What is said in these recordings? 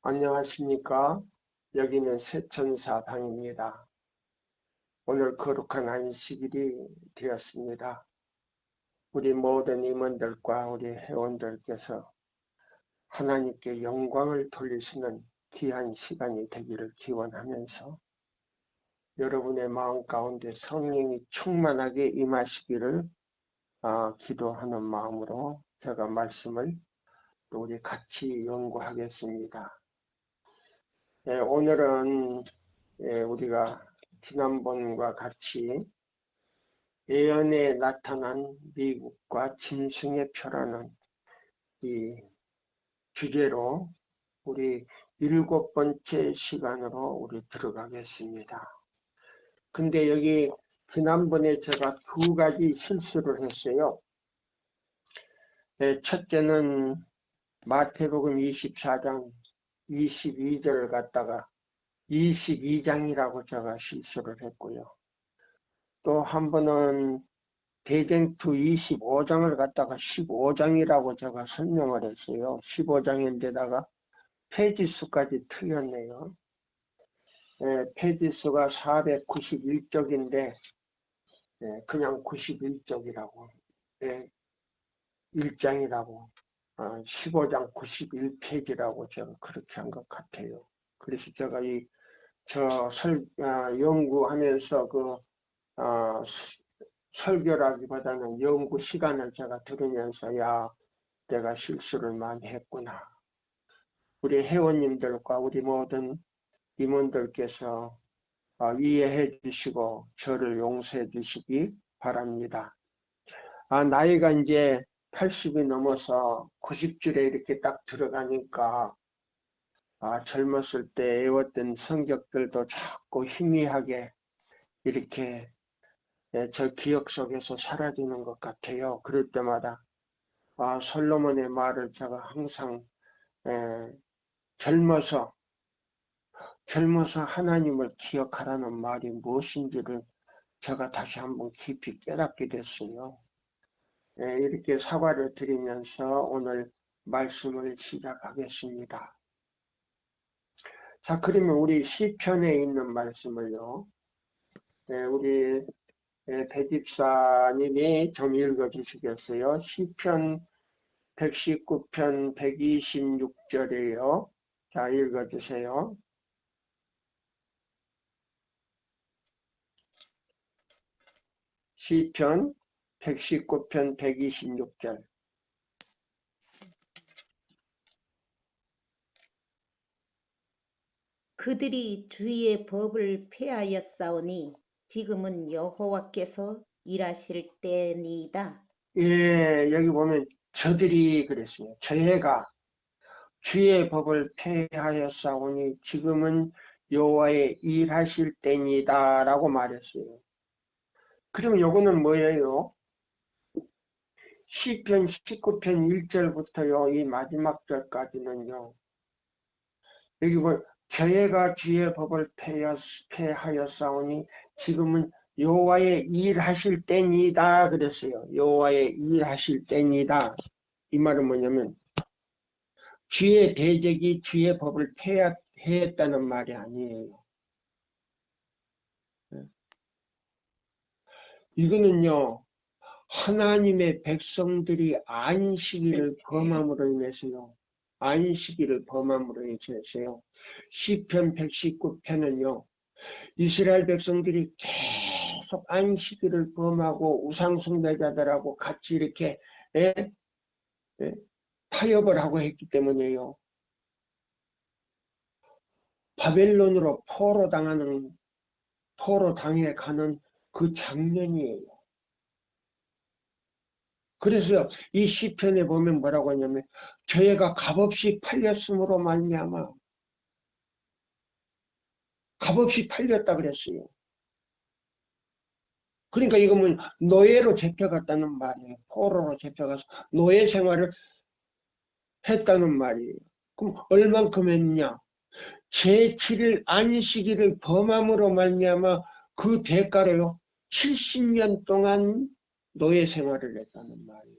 안녕하십니까. 여기는 세천사방입니다. 오늘 거룩한 안식일이 되었습니다. 우리 모든 임원들과 우리 회원들께서 하나님께 영광을 돌리시는 귀한 시간이 되기를 기원하면서 여러분의 마음 가운데 성령이 충만하게 임하시기를 기도하는 마음으로 제가 말씀을 또 우리 같이 연구하겠습니다. 오늘은 우리가 지난번과 같이 예언에 나타난 미국과 짐승의 표라는 이 주제로 우리 7번째 시간으로 우리 들어가겠습니다. 근데 여기 지난번에 제가 2가지 실수를 했어요. 첫째는 마태복음 24장 22절을 갖다가 22장이라고 제가 실수를 했고요. 또 한 번은 대쟁투 25장을 갖다가 15장이라고 제가 설명을 했어요. 15장인데다가 페이지수까지 틀렸네요. 페이지수가 491쪽인데 그냥 91쪽이라고 1장이라고 15장 91페이지라고 제가 그렇게 한 것 같아요. 그래서 제가 연구하면서 설교라기보다는 연구 시간을 제가 들으면서 내가 실수를 많이 했구나. 우리 회원님들과 우리 모든 임원들께서 이해해 주시고 저를 용서해 주시기 바랍니다. 나이가 이제 80이 넘어서 90줄에 이렇게 딱 들어가니까 젊었을 때 외웠던 성격들도 자꾸 희미하게 이렇게 저 기억 속에서 사라지는 것 같아요. 그럴 때마다 솔로몬의 말을 제가 항상 젊어서 하나님을 기억하라는 말이 무엇인지를 제가 다시 한번 깊이 깨닫게 됐어요. 이렇게 사과를 드리면서 오늘 말씀을 시작하겠습니다. 자, 그러면 우리 시편에 있는 말씀을요. 우리 배집사님이 좀 읽어주시겠어요? 시편 119편 126절이에요. 자, 읽어주세요. 시편 119편 126절. 그들이 주의 법을 폐하였사오니 지금은 여호와께서 일하실 때니이다. 여기 보면 저들이 그랬어요. 저희가 주의 법을 폐하였사오니 지금은 여호와의 일하실 때니다 라고 말했어요. 그럼 요거는 뭐예요? 시편 19편 1절부터요, 이 마지막 절까지는요, 여기 뭐, 저희가 주의 법을 폐하였사오니 지금은 여호와의 일하실 때니다 그랬어요. 여호와의 일하실 때니다. 이 말은 뭐냐면 주의 대적이 주의 법을 폐했다는 말이 아니에요. 이거는요, 하나님의 백성들이 안식일을 범함으로 인해서요. 안식일을 범함으로 인해서요. 시편 119편은요. 이스라엘 백성들이 계속 안식일을 범하고 우상숭배자들하고 같이 이렇게 타협을 하고 했기 때문에요. 바벨론으로 포로 당해 가는 그 장면이에요. 그래서 이 시편에 보면 뭐라고 하냐면 저희가 값없이 팔렸으므로 말미암아 값없이 팔렸다 그랬어요. 그러니까 이거는 노예로 잡혀갔다는 말이에요. 포로로 잡혀가서 노예 생활을 했다는 말이에요. 그럼 얼만큼 했냐? 제7일 안식일을 범함으로 말미암아 그 대가로요 70년 동안 노예 생활을 했다는 말이에요.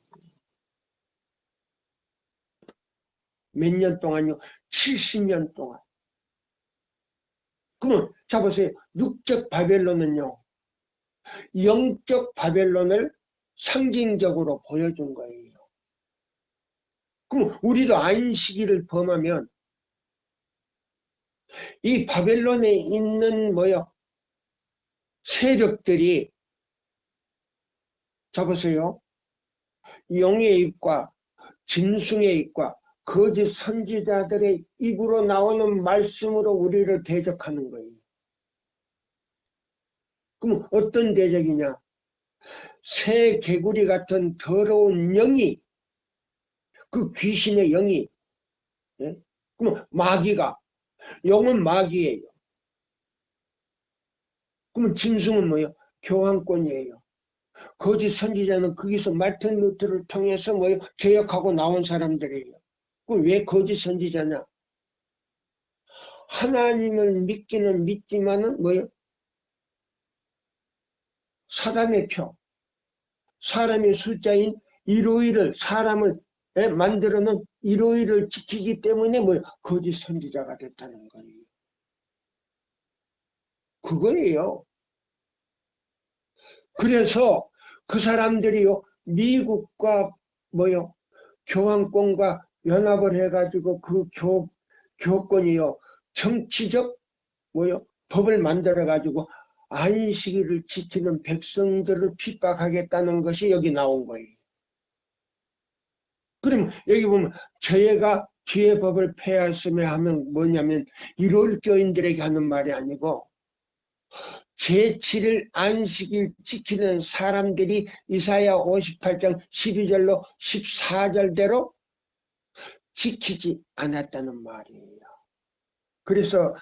몇 년 동안요? 70년 동안. 그러면 자 보세요. 육적 바벨론은요. 영적 바벨론을 상징적으로 보여준 거예요. 그럼 우리도 안식일을 범하면 이 바벨론에 있는 뭐요? 세력들이 자 보세요. 용의 입과 짐승의 입과 거짓 선지자들의 입으로 나오는 말씀으로 우리를 대적하는 거예요. 그럼 어떤 대적이냐? 새 개구리 같은 더러운 영이, 그 귀신의 영이, 예? 그럼 마귀가, 용은 마귀예요. 그러면 짐승은 뭐예요? 교환권이에요. 거짓 선지자는 거기서 말튼 루트를 통해서 뭐예요? 개혁하고 나온 사람들이에요. 그럼 왜 거짓 선지자냐? 하나님을 믿기는 믿지만은 뭐예요? 사단의 표, 사람의 숫자인 일오일을 사람을 만들어 놓은 일오일을 지키기 때문에 뭐예요? 거짓 선지자가 됐다는 거예요. 그거예요. 그래서 그 사람들이요, 미국과 뭐요, 교황권과 연합을 해가지고 그 교권이요, 정치적 뭐요, 법을 만들어가지고 안식일을 지키는 백성들을 핍박하겠다는 것이 여기 나온 거예요. 그럼 여기 보면 저희가 주의 법을 폐하였으며 하면 뭐냐면 일월교인들에게 하는 말이 아니고 제7일 안식일 지키는 사람들이 이사야 58장 12절로 14절대로 지키지 않았다는 말이에요. 그래서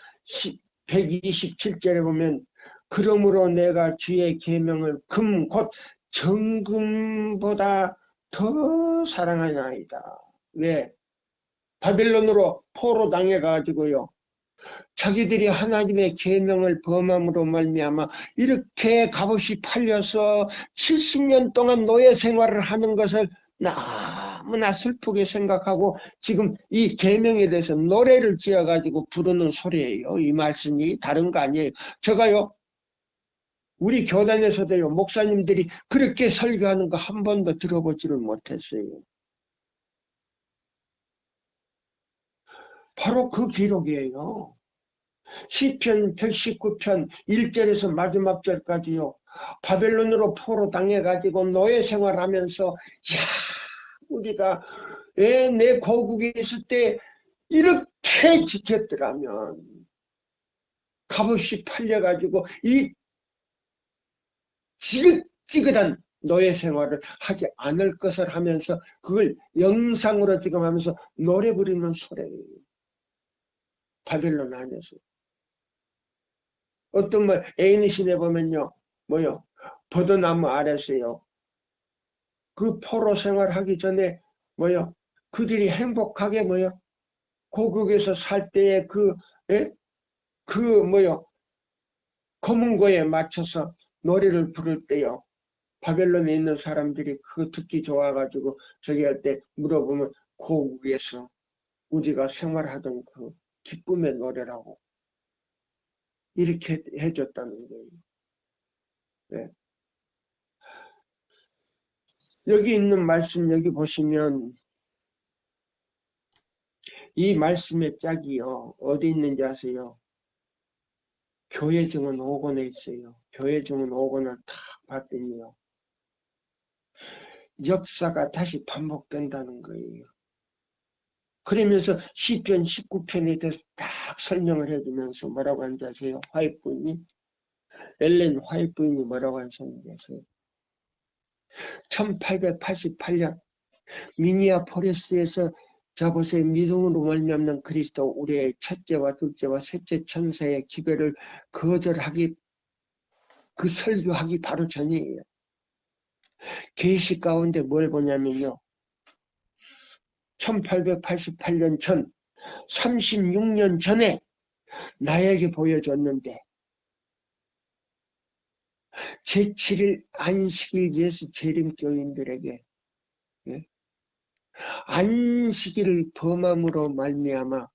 127절에 보면 그러므로 내가 주의 계명을 금 곧 정금보다 더 사랑하나이다. 왜? 바벨론으로 포로 당해가지고요. 자기들이 하나님의 계명을 범함으로 말미암아 이렇게 값없이 팔려서 70년 동안 노예 생활을 하는 것을 너무나 슬프게 생각하고 지금 이 계명에 대해서 노래를 지어가지고 부르는 소리예요. 이 말씀이 다른 거 아니에요. 제가요, 우리 교단에서도요, 목사님들이 그렇게 설교하는 거 한 번도 들어보지를 못했어요. 바로 그 기록이에요. 시편 119편 1절에서 마지막 절까지요. 바벨론으로 포로 당해가지고 노예 생활하면서 야, 우리가 내 고국에 있을 때 이렇게 지켰더라면 값없이 팔려가지고 이 지긋지긋한 노예 생활을 하지 않을 것을 하면서 그걸 영상으로 지금 하면서 노래 부르는 소리예요. 바벨론 안에서. 어떤 뭐 애인의 신에 보면요. 뭐요? 버드나무 아래서요. 그 포로 생활하기 전에 뭐요? 그들이 행복하게 뭐요? 고국에서 살 때에 그 뭐요? 검은고에 맞춰서 노래를 부를 때요. 바벨론에 있는 사람들이 그거 듣기 좋아가지고 저기 할 때 물어보면 고국에서 우리가 생활하던 그 기쁨의 노래라고 이렇게 해줬다는 거예요. 네. 여기 있는 말씀 여기 보시면 이 말씀의 짝이요. 어디 있는지 아세요? 교회 증언 5권에 있어요. 교회 증언 5권을 탁 봤더니요. 역사가 다시 반복된다는 거예요. 그러면서 시편 19편에 대해서 딱 설명을 해주면서 뭐라고 하는지 아세요? 화이트 부인이? 엘렌 화이트 부인이 뭐라고 하는지 아세요? 1888년 미니아폴리스에서 자보세요. 믿음으로 말미암는 그리스도 우리의 첫째와 둘째와 셋째 천사의 기별을 거절하기 그 설교하기 바로 전이에요. 계시 가운데 뭘 보냐면요. 1888년 전 36년 전에 나에게 보여줬는데 제7일 안식일 예수 재림교인들에게 예? 안식일을 범함으로 말미암아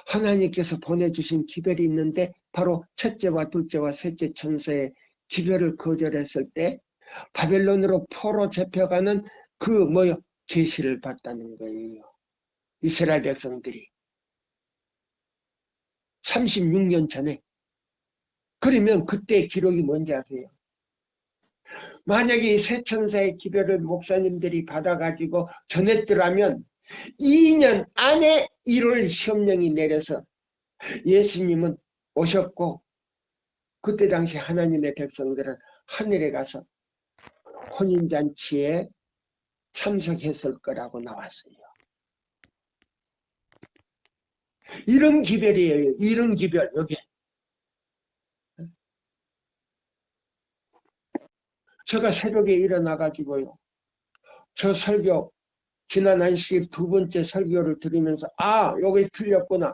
하나님께서 보내주신 기별이 있는데 바로 첫째와 둘째와 셋째 천사의 기별을 거절했을 때 바벨론으로 포로 잡혀가는 그 뭐요? 계시를 봤다는 거예요. 이스라엘 백성들이 36년 전에. 그러면 그때 기록이 뭔지 아세요? 만약에 이 세 천사의 기별을 목사님들이 받아가지고 전했더라면 2년 안에 이룰 협령이 내려서 예수님은 오셨고 그때 당시 하나님의 백성들은 하늘에 가서 혼인잔치에 참석했을 거라고 나왔어요. 이런 기별이에요. 이런 기별. 여기 제가 새벽에 일어나가지고요. 저 설교 지난 안식일 두 번째 설교를 들으면서 아 여기 틀렸구나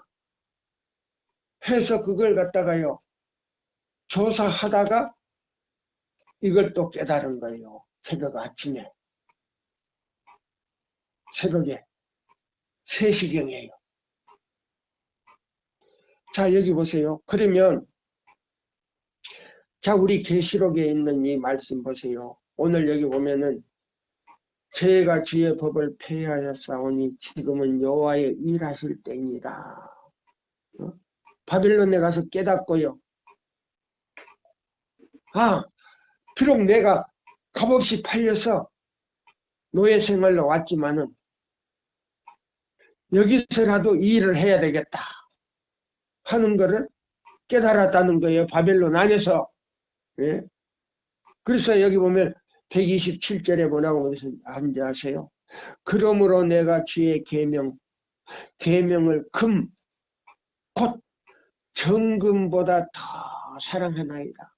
해서 그걸 갖다가요. 조사하다가 이걸 또 깨달은 거예요. 새벽 아침에. 새벽에 3시경이에요. 자 여기 보세요. 그러면 자 우리 계시록에 있는 이 말씀 보세요. 오늘 여기 보면은 저희가 주의 법을 폐하였사오니 지금은 여호와의 일하실 때입니다. 바빌론에 가서 깨닫고요. 아 비록 내가 값없이 팔려서 노예 생활로 왔지만은 여기서라도 이 일을 해야 되겠다 하는 것을 깨달았다는 거예요. 바벨론 안에서. 예? 그래서 여기 보면 127절에 뭐라고 하는지 아세요? 그러므로 내가 주의 계명을 곧 정금보다 더 사랑하나이다.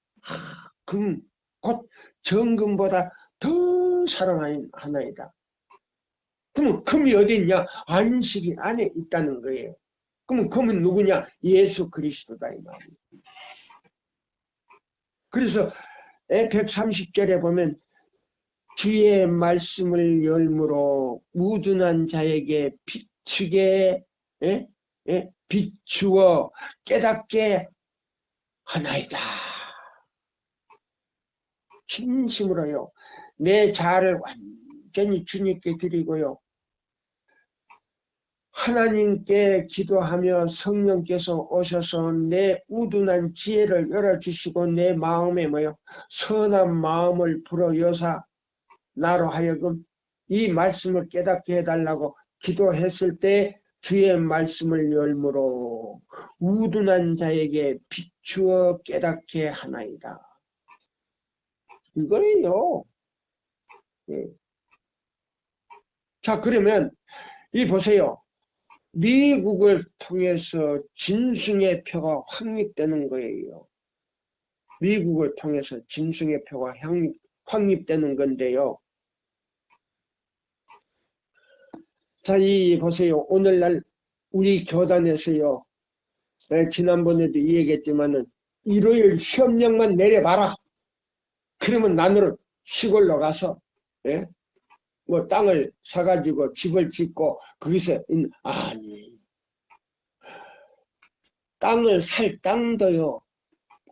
곧 정금보다 더 사랑하나이다. 그러면 금이 어디 있냐? 안식일 안에 있다는 거예요. 그러면 금은 누구냐? 예수 그리스도다 이 말이에요. 그래서 130절에 보면 주의 말씀을 열무로 우둔한 자에게 비추어 깨닫게 하나이다. 진심으로요. 내 자아를 완전히 주님께 드리고요. 하나님께 기도하며 성령께서 오셔서 내 우둔한 지혜를 열어주시고 내 마음에 선한 마음을 불어여사 나로 하여금 이 말씀을 깨닫게 해달라고 기도했을 때 주의 말씀을 열므로 우둔한 자에게 비추어 깨닫게 하나이다. 이거예요. 예. 자 그러면 이 보세요. 미국을 통해서 진승의 표가 확립되는 거예요. 미국을 통해서 진승의 표가 확립되는 건데요. 자, 이 보세요. 오늘날 우리 교단에서요. 지난번에도 얘기했지만은 일요일 시험령만 내려봐라. 그러면 나는 시골로 가서 뭐 땅을 사가지고 집을 짓고 거기서 아니 땅을 살 땅도요.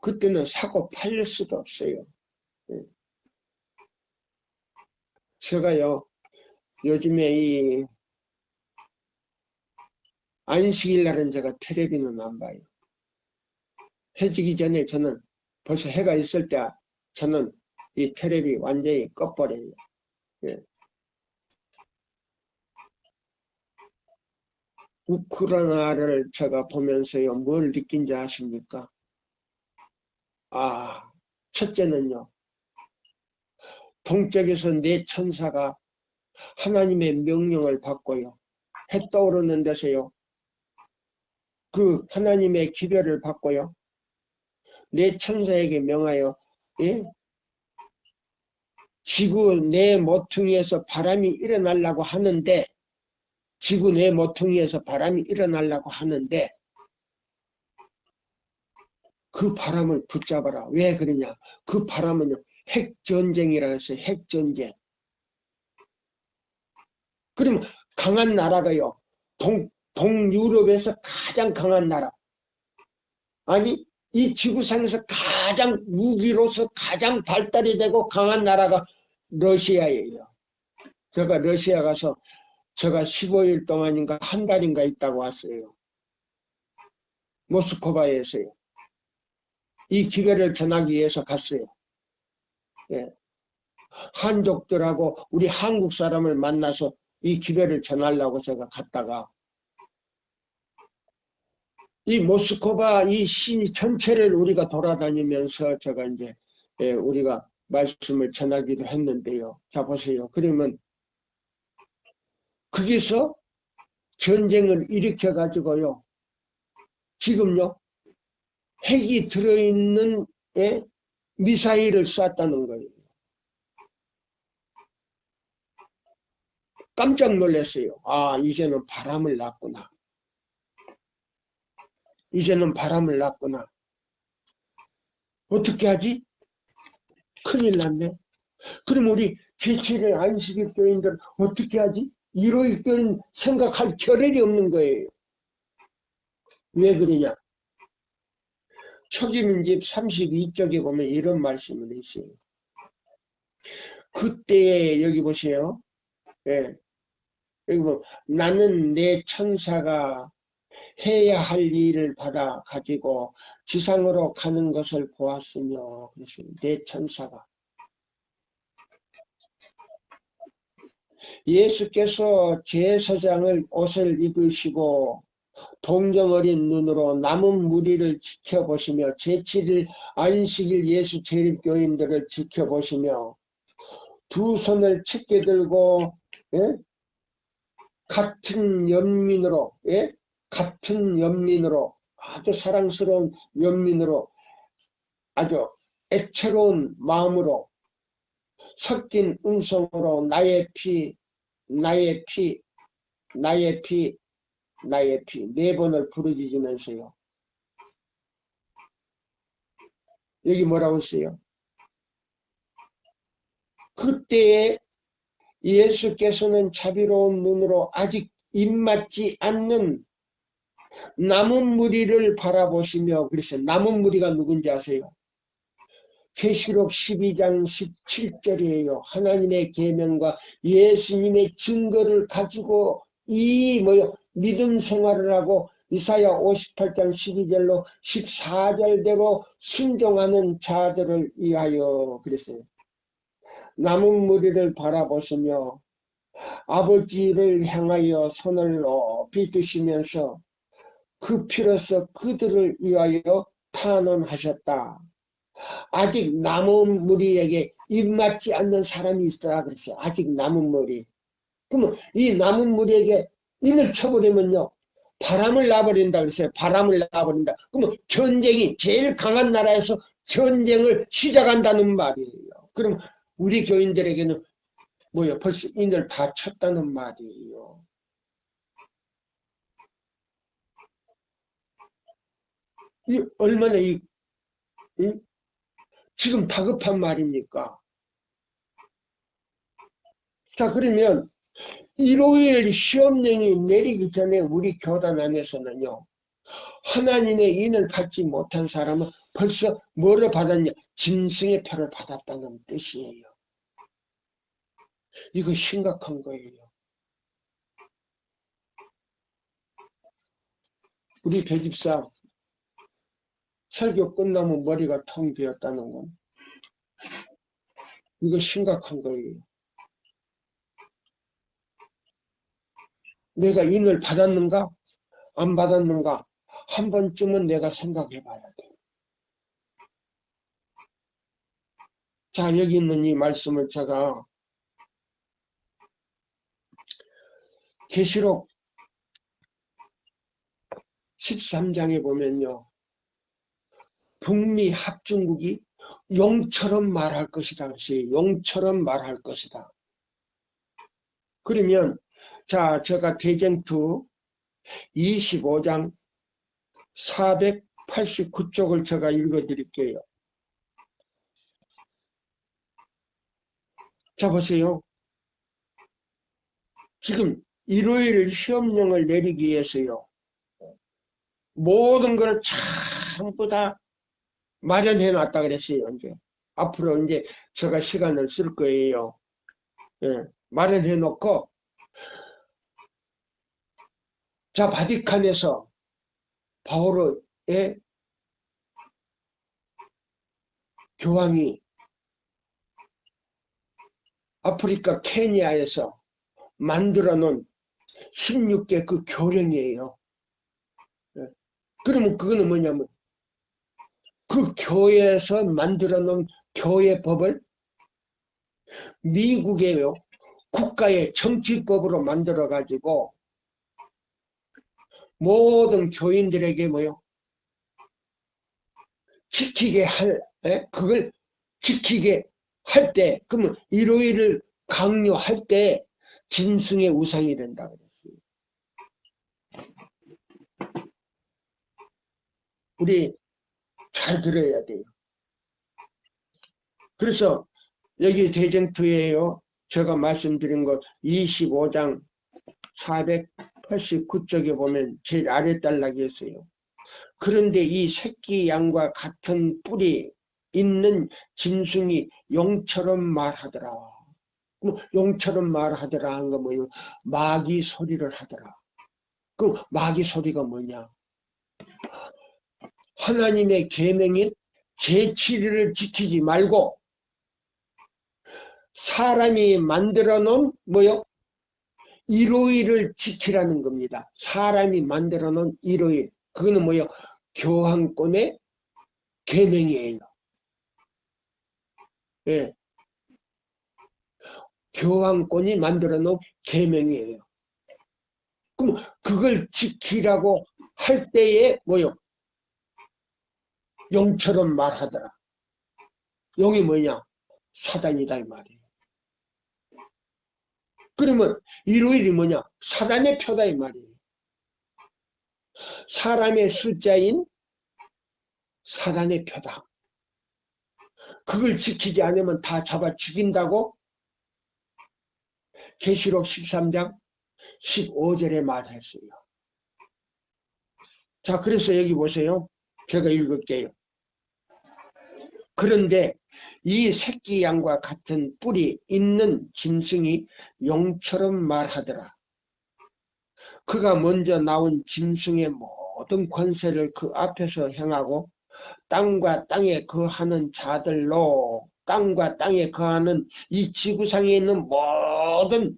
그때는 사고 팔릴 수도 없어요. 제가요. 요즘에 이 안식일 날은 제가 텔레비는 안 봐요. 해지기 전에 저는 벌써 해가 있을 때 저는 이 텔레비 완전히 꺼버려요. 예. 우크라이나를 제가 보면서요. 뭘 느낀지 아십니까? 아, 첫째는요. 동쪽에서 네 천사가 하나님의 명령을 받고요. 해 떠오르는 데서요. 그 하나님의 기별을 받고요. 네 천사에게 명하여 지구 내 모퉁이에서 바람이 일어나려고 하는데 지구 내 모퉁이에서 바람이 일어나려고 하는데 그 바람을 붙잡아라. 왜 그러냐? 그 바람은요. 핵전쟁이라 해서 핵전쟁. 그러면 강한 나라가요. 동유럽에서 가장 강한 나라. 아니, 이 지구상에서 가장 무기로서 가장 발달이 되고 강한 나라가 러시아예요. 제가 러시아 가서 제가 15일 동안인가 한 달인가 있다고 왔어요. 모스크바에서요. 이 기회를 전하기 위해서 갔어요. 예. 한족들하고 우리 한국 사람을 만나서 이 기회를 전하려고 제가 갔다가 이 모스크바 이 시 전체를 우리가 돌아다니면서 제가 이제 우리가 말씀을 전하기도 했는데요. 자 보세요. 그러면 거기서 전쟁을 일으켜 가지고요. 지금요 핵이 들어있는 미사일을 쐈다는 거예요. 깜짝 놀랐어요. 아, 이제는 바람을 놨구나. 이제는 바람을 놨구나. 어떻게 하지? 큰일 났네. 그럼 우리 제7의 안식일 교인들 어떻게 하지? 이런 생각할 겨를이 없는 거예요. 왜 그러냐? 초기민집 32쪽에 보면 이런 말씀을 했어요. 그때에 여기 보세요. 예. 여기 보면 나는 내 천사가 해야 할 일을 받아 가지고 지상으로 가는 것을 보았으며, 그래서 내 천사가 예수께서 제사장의 옷을 입으시고 동정어린 눈으로 남은 무리를 지켜보시며 제7일 안식일 예수 재림교인들을 지켜보시며 두 손을 책게 들고 같은 연민으로 같은 연민으로 아주 사랑스러운 연민으로 아주 애처로운 마음으로 섞인 음성으로 나의 피 나의 피 나의 피 나의 피 네 번을 부르짖으면서요. 여기 뭐라고 했어요? 그때에 예수께서는 자비로운 눈으로 아직 입맞지 않는 남은 무리를 바라보시며, 그래서 남은 무리가 누군지 아세요? 계시록 12장 17절이에요. 하나님의 계명과 예수님의 증거를 가지고 믿음 생활을 하고 이사야 58장 12절로 14절대로 순종하는 자들을 위하여 그랬어요. 남은 무리를 바라보시며 아버지를 향하여 손을 높이 드시면서 그 피로써 그들을 위하여 탄원하셨다. 아직 남은 무리에게 입맞지 않는 사람이 있어야 그랬어요. 아직 남은 무리. 그러면 이 남은 무리에게 인을 쳐버리면요. 바람을 놔버린다 그랬어요. 바람을 놔버린다. 그러면 전쟁이 제일 강한 나라에서 전쟁을 시작한다는 말이에요. 그럼 우리 교인들에게는 뭐요? 벌써 인을 다 쳤다는 말이에요. 이 얼마나 지금 다급한 말입니까? 자, 그러면 일요일 시험령이 내리기 전에 우리 교단 안에서는요, 하나님의 인을 받지 못한 사람은 벌써 뭐를 받았냐? 짐승의 표를 받았다는 뜻이에요. 이거 심각한 거예요. 우리 배집사 설교 끝나면 머리가 텅 비었다는 건 이거 심각한 거예요. 내가 인을 받았는가? 안 받았는가? 한 번쯤은 내가 생각해 봐야 돼. 자, 여기 있는 이 말씀을 제가 계시록 13장에 보면요. 북미 합중국이 용처럼 말할 것이다. 그랬어요. 용처럼 말할 것이다. 그러면 자, 제가 대쟁투 25장 489쪽을 제가 읽어드릴게요. 자, 보세요. 지금 일요일 시험령을 내리기 위해서요. 모든 걸 전부 다 마련해 놨다 그랬어요. 이제 앞으로 이제 제가 시간을 쓸 거예요. 예, 마련해 놓고, 자, 바티칸에서 바오로의 교황이 아프리카 케니아에서 만들어 놓은 16개 그 교령이에요. 예. 그러면 그거는 뭐냐면 그 교회에서 만들어 놓은 교회법을 미국의 국가의 정치법으로 만들어 가지고 모든 교인들에게 뭐요? 지키게 그걸 지키게 할 때, 그러면 일요일을 강요할 때 짐승의 우상이 된다 그랬어요. 우리 잘 들어야 돼요. 그래서 여기 대쟁투에요. 제가 말씀드린 것 25장 489쪽에 보면 제일 아래 단락이 있어요. 그런데 이 새끼 양과 같은 뿔이 있는 짐승이 용처럼 말하더라. 용처럼 말하더라 한 거 뭐예요? 마귀 소리를 하더라. 그 마귀 소리가 뭐냐? 하나님의 계명인 제7일을 지키지 말고 사람이 만들어 놓은 뭐요? 일요일을 지키라는 겁니다. 사람이 만들어 놓은 일요일. 그거는 뭐요? 교황권의 계명이에요. 예. 교황권이 만들어 놓은 계명이에요. 그럼 그걸 지키라고 할 때에 뭐요? 용처럼 말하더라. 용이 뭐냐? 사단이다 이 말이에요. 그러면 일요일이 뭐냐? 사단의 표다 이 말이에요. 사람의 숫자인 사단의 표다. 그걸 지키지 않으면 다 잡아 죽인다고 계시록 13장 15절에 말했어요. 자, 그래서 여기 보세요. 제가 읽을게요. 그런데 이 새끼 양과 같은 뿔이 있는 짐승이 용처럼 말하더라. 그가 먼저 나온 짐승의 모든 권세를 그 앞에서 행하고 땅과 땅에 거하는 자들로 땅과 땅에 거하는 이 지구상에 있는 모든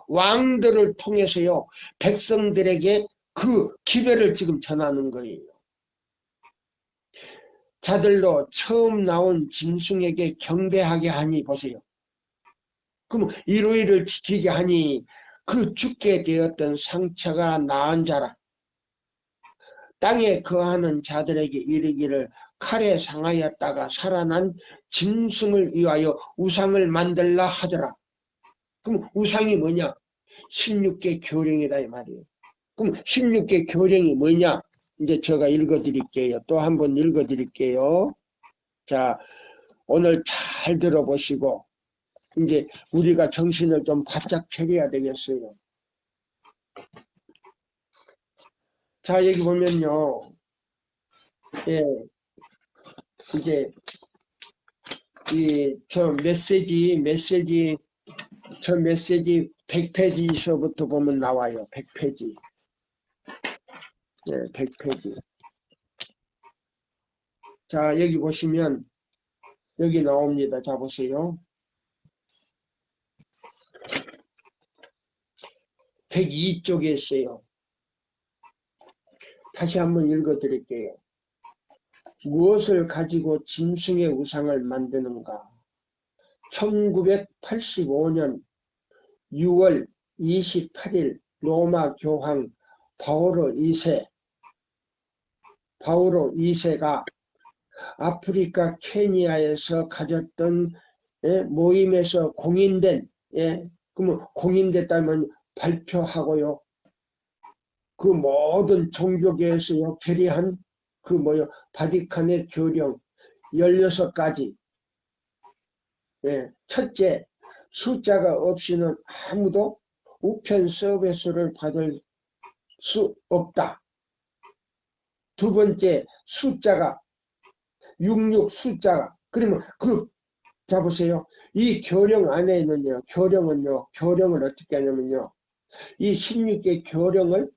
왕들을 통해서요 백성들에게 그 기별을 지금 전하는 거예요. 자들로 처음 나온 짐승에게 경배하게 하니 보세요. 그럼 일요일을 지키게 하니 그 죽게 되었던 상처가 나은 자라. 땅에 거하는 자들에게 이르기를 칼에 상하였다가 살아난 짐승을 위하여 우상을 만들라 하더라. 그럼 우상이 뭐냐? 16개 교령이다 이 말이에요. 그럼 16개 교령이 뭐냐? 이제 제가 읽어드릴게요. 또 한번 읽어드릴게요. 자, 오늘 잘 들어보시고 이제 우리가 정신을 좀 바짝 차려야 되겠어요. 자, 여기 보면요. 예, 이제 저 메시지 100페이지서부터 보면 나와요. 100페이지. 예, 100페이지. 자, 여기 보시면 여기 나옵니다. 자, 보세요. 102쪽에 있어요. 다시 한번 읽어 드릴게요. 무엇을 가지고 짐승의 우상을 만드는가? 1985년 6월 28일 로마 교황 바오로 2세가 아프리카 케니아에서 가졌던 모임에서 공인된, 그러면 공인됐다면 발표하고요. 그 모든 종교계에서 결의한 바티칸의 교령 16가지. 첫째, 숫자가 없이는 아무도 우편 서비스를 받을 수 없다. 두 번째 숫자가 66 숫자가 그러면 자 보세요. 이 교령 안에는요. 교령을 어떻게 하냐면요. 이 16개 교령을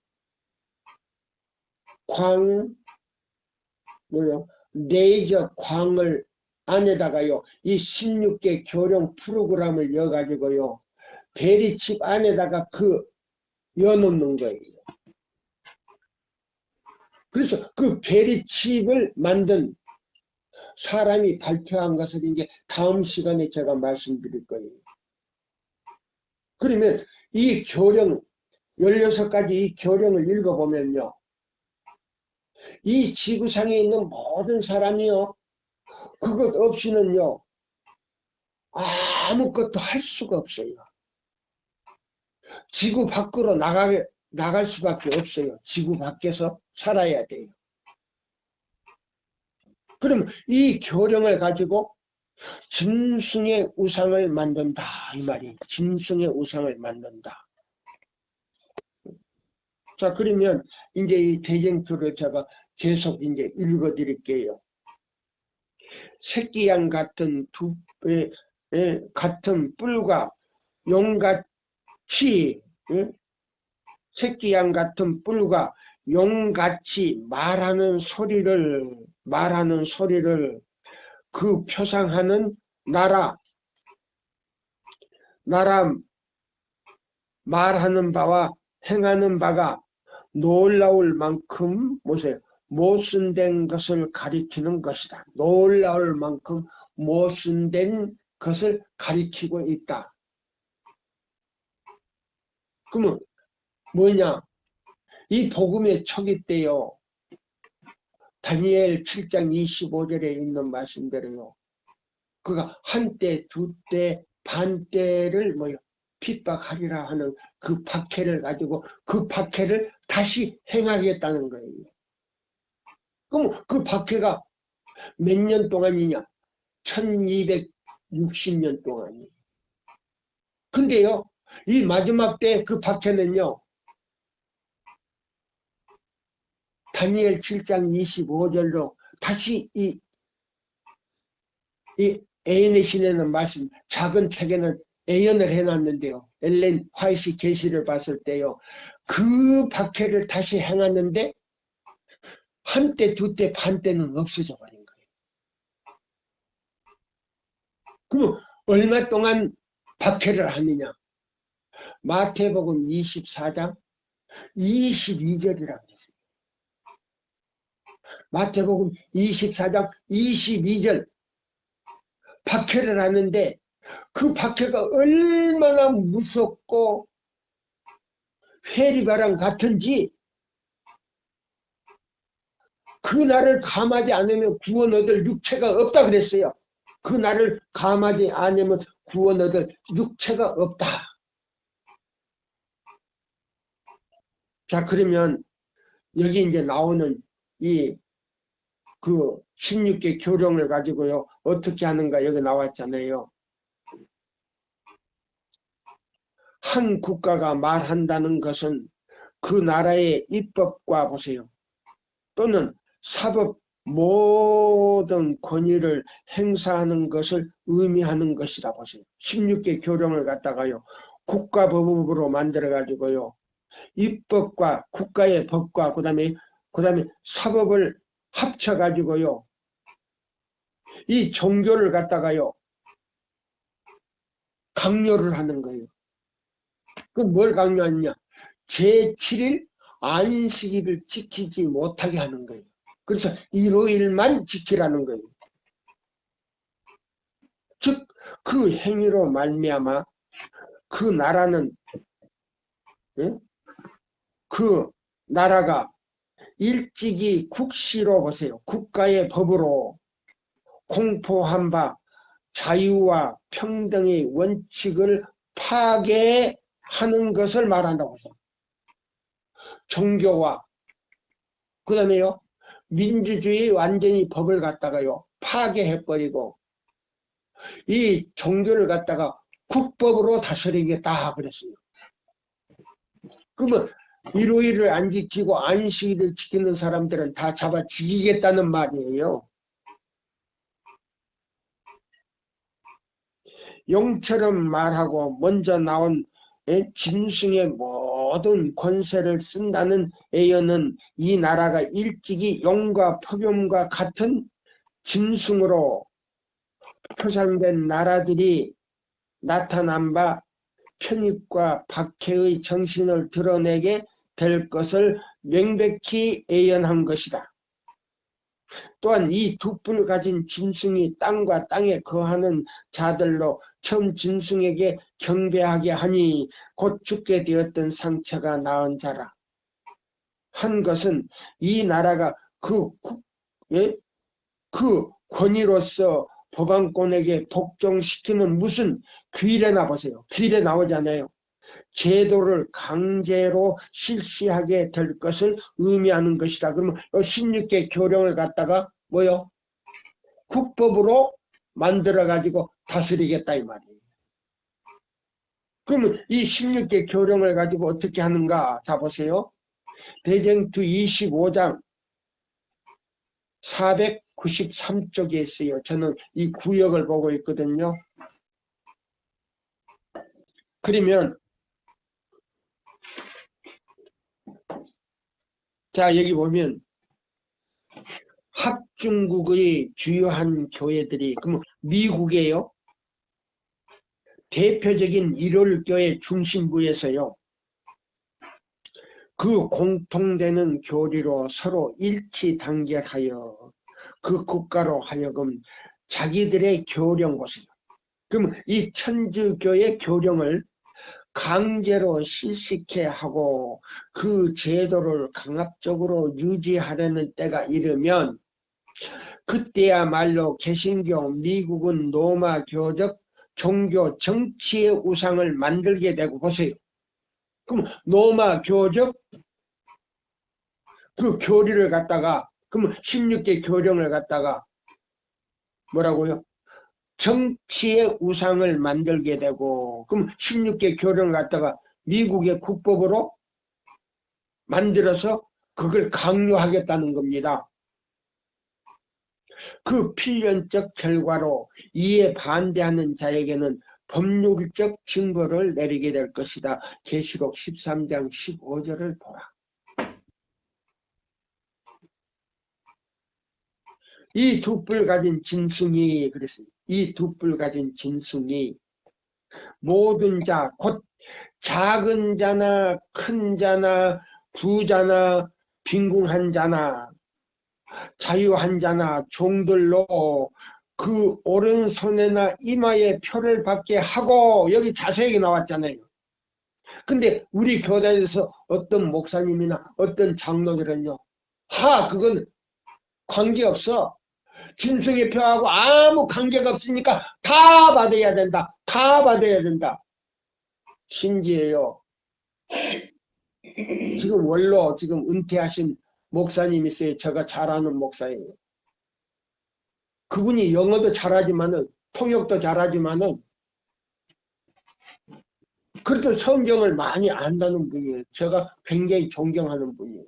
레이저 광을 안에다가요. 이 16개 교령 프로그램을 넣어가지고요. 베리칩 안에다가 넣어놓는 거예요. 그래서 그 베리칩을 만든 사람이 발표한 것을 이제 다음 시간에 제가 말씀드릴 거예요. 그러면 이 교령, 16가지 이 교령을 읽어보면요. 이 지구상에 있는 모든 사람이요. 그것 없이는요. 아무것도 할 수가 없어요. 지구 밖으로 나갈 수밖에 없어요. 지구 밖에서 살아야 돼요. 그럼 이 교령을 가지고 짐승의 우상을 만든다 이 말이에요. 짐승의 우상을 만든다. 자, 그러면 이제 이 대쟁투를 제가 계속 이제 읽어 드릴게요. 새끼양 같은 같은 뿔과 용같이 새끼양 같은 뿔과 용같이 말하는 소리를 그 표상하는 나라 말하는 바와 행하는 바가 놀라울 만큼 보세요. 모순된 것을 가리키는 것이다. 놀라울 만큼 모순된 것을 가리키고 있다. 그러면 뭐냐? 이 복음의 초기 때요. 다니엘 7장 25절에 있는 말씀대로요. 그가 한때, 두때, 반때를 핍박하리라 하는 그 박해를 가지고 그 박해를 다시 행하겠다는 거예요. 그럼 그 박해가 몇 년 동안이냐? 1260년 동안이에요. 근데요, 이 마지막 때 그 박해는요, 다니엘 7장 25절로 다시 이 에인의 신에는 말씀, 작은 책에는 예언을 해놨는데요. 엘렌 화이트 계시를 봤을 때요. 그 박해를 다시 행하는데 한때, 두때, 반때는 없어져 버린 거예요. 그럼 얼마 동안 박해를 하느냐? 마태복음 24장 22절이라고 했어요. 마태복음 24장 22절 박해를 하는데 그 박해가 얼마나 무섭고 회리바람 같은지 그 날을 감하지 않으면 구원 얻을 육체가 없다 그랬어요. 그 날을 감하지 않으면 구원 얻을 육체가 없다. 자, 그러면 여기 이제 나오는 그 16개 교령을 가지고요. 어떻게 하는가 여기 나왔잖아요. 한 국가가 말한다는 것은 그 나라의 입법과 보세요. 또는 사법 모든 권위를 행사하는 것을 의미하는 것이다 보세요. 16개 교령을 갖다가요. 국가법으로 만들어 가지고요. 입법과 국가의 법과 그다음에 사법을 합쳐 가지고요. 이 종교를 갖다가요. 강요를 하는 거예요. 그럼 뭘 강요하느냐? 제7일 안식일을 지키지 못하게 하는 거예요. 그래서 일요일만 지키라는 거예요. 즉 그 행위로 말미암아 그 나라는 그 나라가 일찍이 국시로 보세요. 국가의 법으로 공포한 바 자유와 평등의 원칙을 파괴하는 것을 말한다고 해서 종교와 그 다음에요 민주주의 완전히 법을 갖다가요 파괴해버리고 이 종교를 갖다가 국법으로 다스리겠다 그랬어요. 그러면 일요일을 안 지키고 안식일을 지키는 사람들은 다 잡아 죽이겠다는 말이에요. 용처럼 말하고 먼저 나온 짐승의 모든 권세를 쓴다는 애연은 이 나라가 일찍이 용과 폭염과 같은 짐승으로 표상된 나라들이 나타난 바 편입과 박해의 정신을 드러내게 될 것을 명백히 예언한 것이다. 또한 이 두 뿔 가진 짐승이 땅과 땅에 거하는 자들로 처음 짐승에게 경배하게 하니 곧 죽게 되었던 상처가 나은 자라. 한 것은 이 나라가 그 권위로서 법안권에게 복종시키는 무슨 규례나 보세요. 규례 나오잖아요. 제도를 강제로 실시하게 될 것을 의미하는 것이다. 그러면 16개 교령을 갖다가 뭐요? 국법으로 만들어가지고 다스리겠다 이 말이에요. 그러면 이 16개 교령을 가지고 어떻게 하는가? 자 보세요. 대쟁투 25장 493쪽에 있어요. 저는 이 구역을 보고 있거든요. 그러면 자 여기 보면 합중국의 주요한 교회들이 그럼 미국에요. 대표적인 일월교회 중심부에서요. 그 공통되는 교리로 서로 일치 단결하여 그 국가로 하여금 자기들의 교령 보세요. 그럼 이 천주교의 교령을 강제로 실시케 하고 그 제도를 강압적으로 유지하려는 때가 이르면 그때야말로 개신교 미국은 로마교적 종교 정치의 우상을 만들게 되고 보세요. 그럼 로마교적 그 교리를 갖다가 그럼 16개 교령을 갖다가 뭐라고요? 정치의 우상을 만들게 되고 그럼 16개 교령을 갖다가 미국의 국법으로 만들어서 그걸 강요하겠다는 겁니다. 그 필연적 결과로 이에 반대하는 자에게는 법률적 징벌을 내리게 될 것이다. 계시록 13장 15절을 보라. 이 두 뿔 가진 짐승이 그랬습니다. 이 두 뿔 가진 짐승이 모든 자, 곧 작은 자나 큰 자나 부자나 빈궁한 자나 자유한 자나 종들로 그 오른손에나 이마에 표를 받게 하고 여기 자세하게 나왔잖아요. 근데 우리 교단에서 어떤 목사님이나 어떤 장로들은요. 그건 관계없어. 짐승의 표하고 아무 관계가 없으니까 다 받아야 된다. 다 받아야 된다. 심지어요. 지금 원로 지금 은퇴하신 목사님 있어요. 제가 잘 아는 목사예요. 그분이 영어도 잘하지만은 통역도 잘하지만은 그래도 성경을 많이 안다는 분이에요. 제가 굉장히 존경하는 분이에요.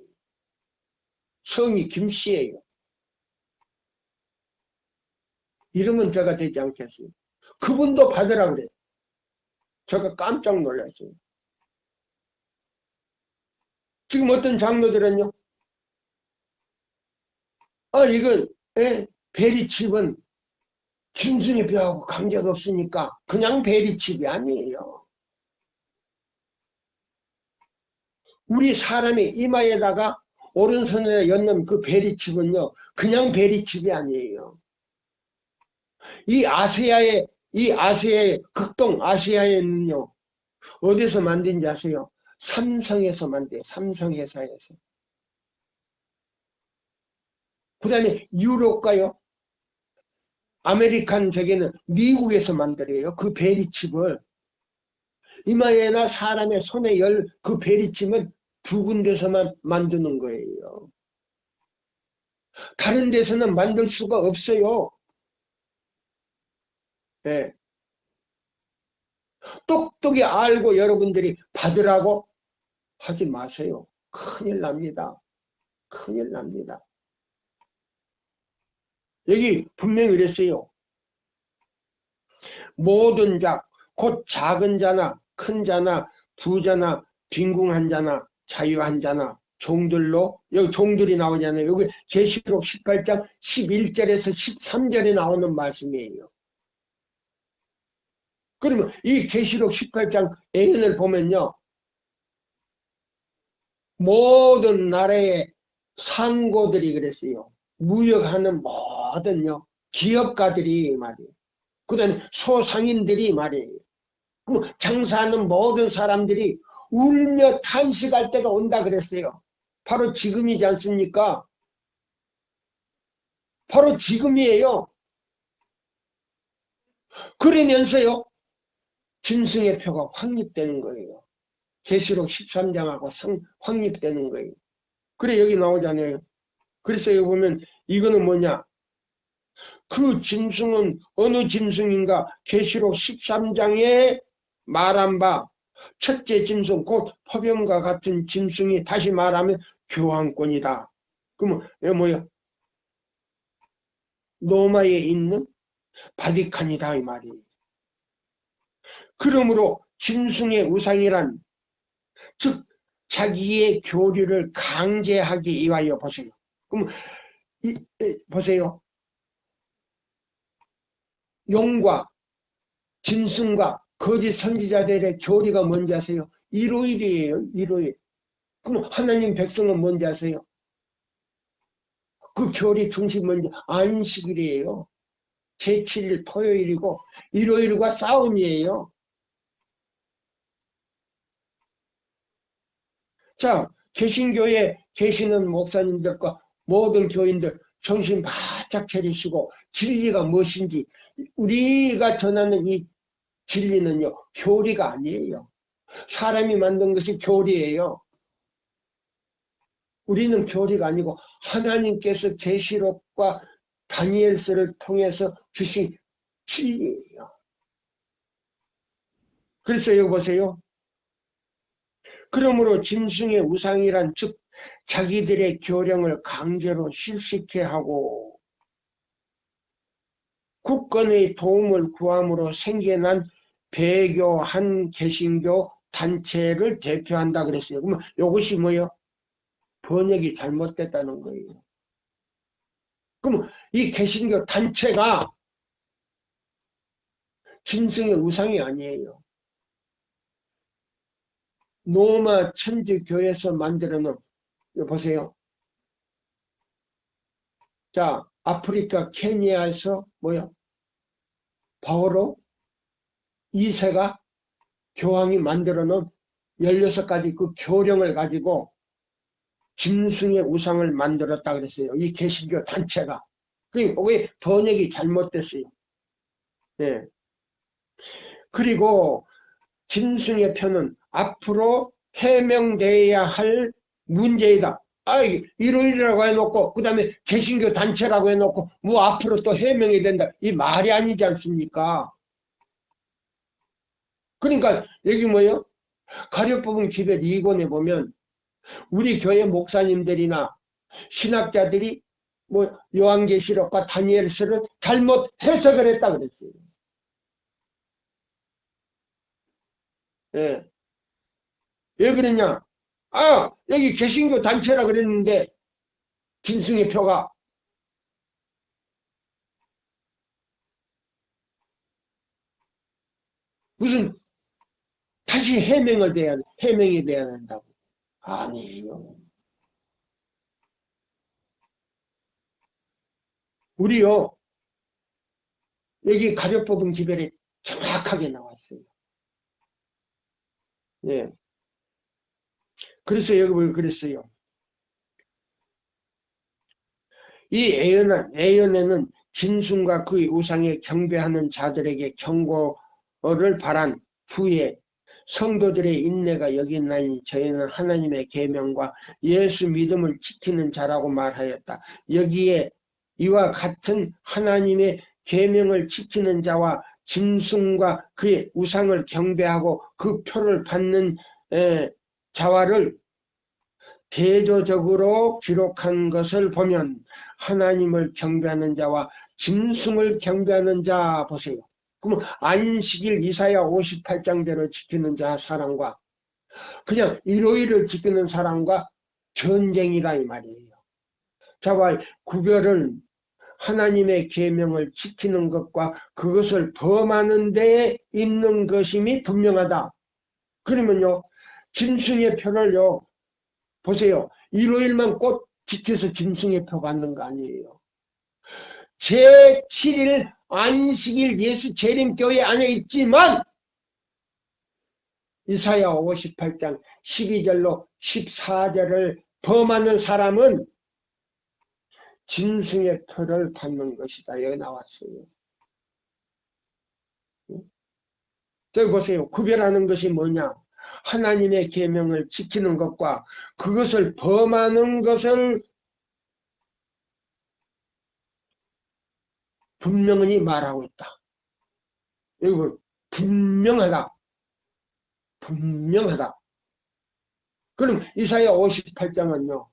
성이 김씨예요. 이러면 제가 되지 않겠어요. 그분도 받으라 그래요. 제가 깜짝 놀랐어요. 지금 어떤 장로들은요. 이건 베리칩은 짐승의 뼈하고 관계가 없으니까 그냥 베리칩이 아니에요. 우리 사람의 이마에다가 오른손에 였는 그 베리칩은요. 그냥 베리칩이 아니에요. 이 아시아의 극동 아시아에는요. 어디서 만든지 아세요? 삼성에서 만들어요. 삼성회사에서. 그 다음에 유럽가요. 아메리칸 저기는 미국에서 만들어요. 그 베리칩을. 이마에나 사람의 손에 열 그 베리칩은 두 군데서만 만드는 거예요. 다른 데서는 만들 수가 없어요. 네. 똑똑히 알고 여러분들이 받으라고 하지 마세요. 큰일 납니다. 큰일 납니다. 여기 분명히 그랬어요. 모든 자, 곧 작은 자나 큰 자나 부자나 빈궁한 자나 자유한 자나 종들로, 여기 종들이 나오잖아요. 여기 계시록 18장 11절에서 13절에 나오는 말씀이에요. 그러면 이 계시록 18장 예언을 보면요, 모든 나라의 상고들이 그랬어요. 무역하는 모든요 기업가들이 말이에요. 그 다음에 소상인들이 말이에요. 그럼 장사하는 모든 사람들이 울며 탄식할 때가 온다 그랬어요. 바로 지금이지 않습니까? 바로 지금이에요. 그러면서요, 짐승의 표가 확립되는 거예요. 계시록 13장하고 확립되는 거예요. 그래 여기 나오잖아요. 그래서 여기 보면 이거는 뭐냐? 그 짐승은 어느 짐승인가? 계시록 13장에 말한 바 첫째 짐승 곧 포병과 같은 짐승이 다시 말하면 교황권이다. 그러면 이거 뭐야? 로마에 있는 바티칸이다 이 말이에요. 그러므로 짐승의 우상이란 즉 자기의 교리를 강제하기 위하여 보세요. 그럼 보세요. 용과 짐승과 거짓 선지자들의 교리가 뭔지 아세요? 일요일이에요. 일요일. 그럼 하나님 백성은 뭔지 아세요? 그 교리 중심 뭔지 안식일이에요. 제7일 토요일이고 일요일과 싸움이에요. 자, 개신교에 계시는 목사님들과 모든 교인들 정신 바짝 차리시고 진리가 무엇인지 우리가 전하는 이 진리는요 교리가 아니에요. 사람이 만든 것이 교리예요. 우리는 교리가 아니고 하나님께서 계시록과 다니엘서를 통해서 주신 진리예요. 그래서 여기 보세요. 그러므로 짐승의 우상이란 즉 자기들의 교령을 강제로 실시케 하고 국권의 도움을 구함으로 생겨난 배교 한 개신교 단체를 대표한다 그랬어요. 그러면 이것이 뭐예요? 번역이 잘못됐다는 거예요. 그럼 이 개신교 단체가 짐승의 우상이 아니에요. 로마 천주교에서 만들어 놓은, 보세요. 자, 아프리카 케니아에서 뭐요? 바오로 2세가 교황이 만들어 놓은 16가지 그 교령을 가지고 짐승의 우상을 만들었다 그랬어요. 이 개신교 단체가. 그러니까 왜 번역이 잘못됐어요. 네. 그리고 짐승의 표는 앞으로 해명돼야 할 문제이다. 아, 일요일이라고 해놓고 그 다음에 개신교 단체라고 해놓고 뭐 앞으로 또 해명이 된다. 이 말이 아니지 않습니까? 그러니까 여기 뭐예요? 가려법은 기별 2권에 보면 우리 교회 목사님들이나 신학자들이 뭐 요한계시록과 다니엘서를 잘못 해석을 했다 그랬어요. 예. 왜 그랬냐? 아, 여기 개신교 단체라 그랬는데 짐승의 표가 무슨 다시 해명이 돼야 된다고. 아니에요. 우리요, 여기 가려법은 기별에 정확하게 나와 있어요. 예. 그래서 여기 뭘 그랬어요. 이 애연에는 짐승과 그의 우상에 경배하는 자들에게 경고를 바란 후에 성도들의 인내가 여기나니 저희는 하나님의 계명과 예수 믿음을 지키는 자라고 말하였다. 여기에 이와 같은 하나님의 계명을 지키는 자와 짐승과 그의 우상을 경배하고 그 표를 받는 자화를 대조적으로 기록한 것을 보면 하나님을 경배하는 자와 짐승을 경배하는 자 보세요. 그러면 안식일 이사야 58장대로 지키는 자 사람과 그냥 일요일을 지키는 사람과 전쟁이다 이 말이에요. 자와 구별을 하나님의 계명을 지키는 것과 그것을 범하는 데에 있는 것임이 분명하다. 그러면요, 짐승의 표를요, 보세요. 일요일만 꼭 지켜서 짐승의 표 받는 거 아니에요. 제7일 안식일 예수 재림교회 안에 있지만 이사야 58장 12절로 14절을 범하는 사람은 짐승의 표를 받는 것이다. 여기 나왔어요. 저기 보세요. 구별하는 것이 뭐냐? 하나님의 계명을 지키는 것과 그것을 범하는 것을 분명히 말하고 있다. 여기 분명하다. 분명하다. 그럼 이사야 58장은요.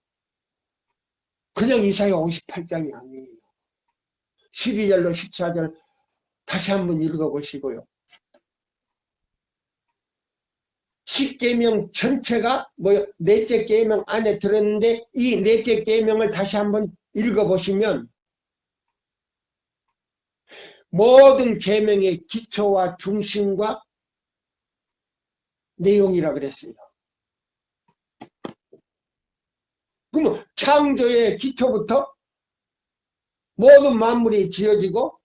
그냥 이사야 58장이 아니에요. 12절로 14절 다시 한번 읽어보시고요. 10계명 전체가 넷째 계명 안에 들었는데 이 넷째 계명을 다시 한번 읽어보시면 모든 계명의 기초와 중심과 내용이라 그랬어요. 그러면 창조의 기초부터 모든 만물이 지어지고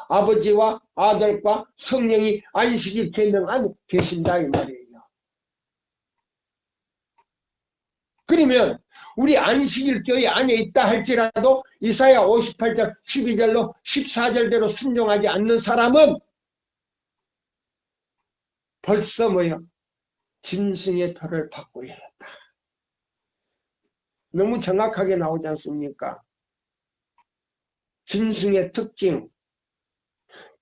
아버지와 아들과 성령이 안식일 계명 안에 계신다 이 말이에요. 그러면 우리 안식일 교회 안에 있다 할지라도 이사야 58장 12절로 14절대로 순종하지 않는 사람은 벌써 뭐요? 짐승의 표를 받고 있었다. 너무 정확하게 나오지 않습니까? 짐승의 특징,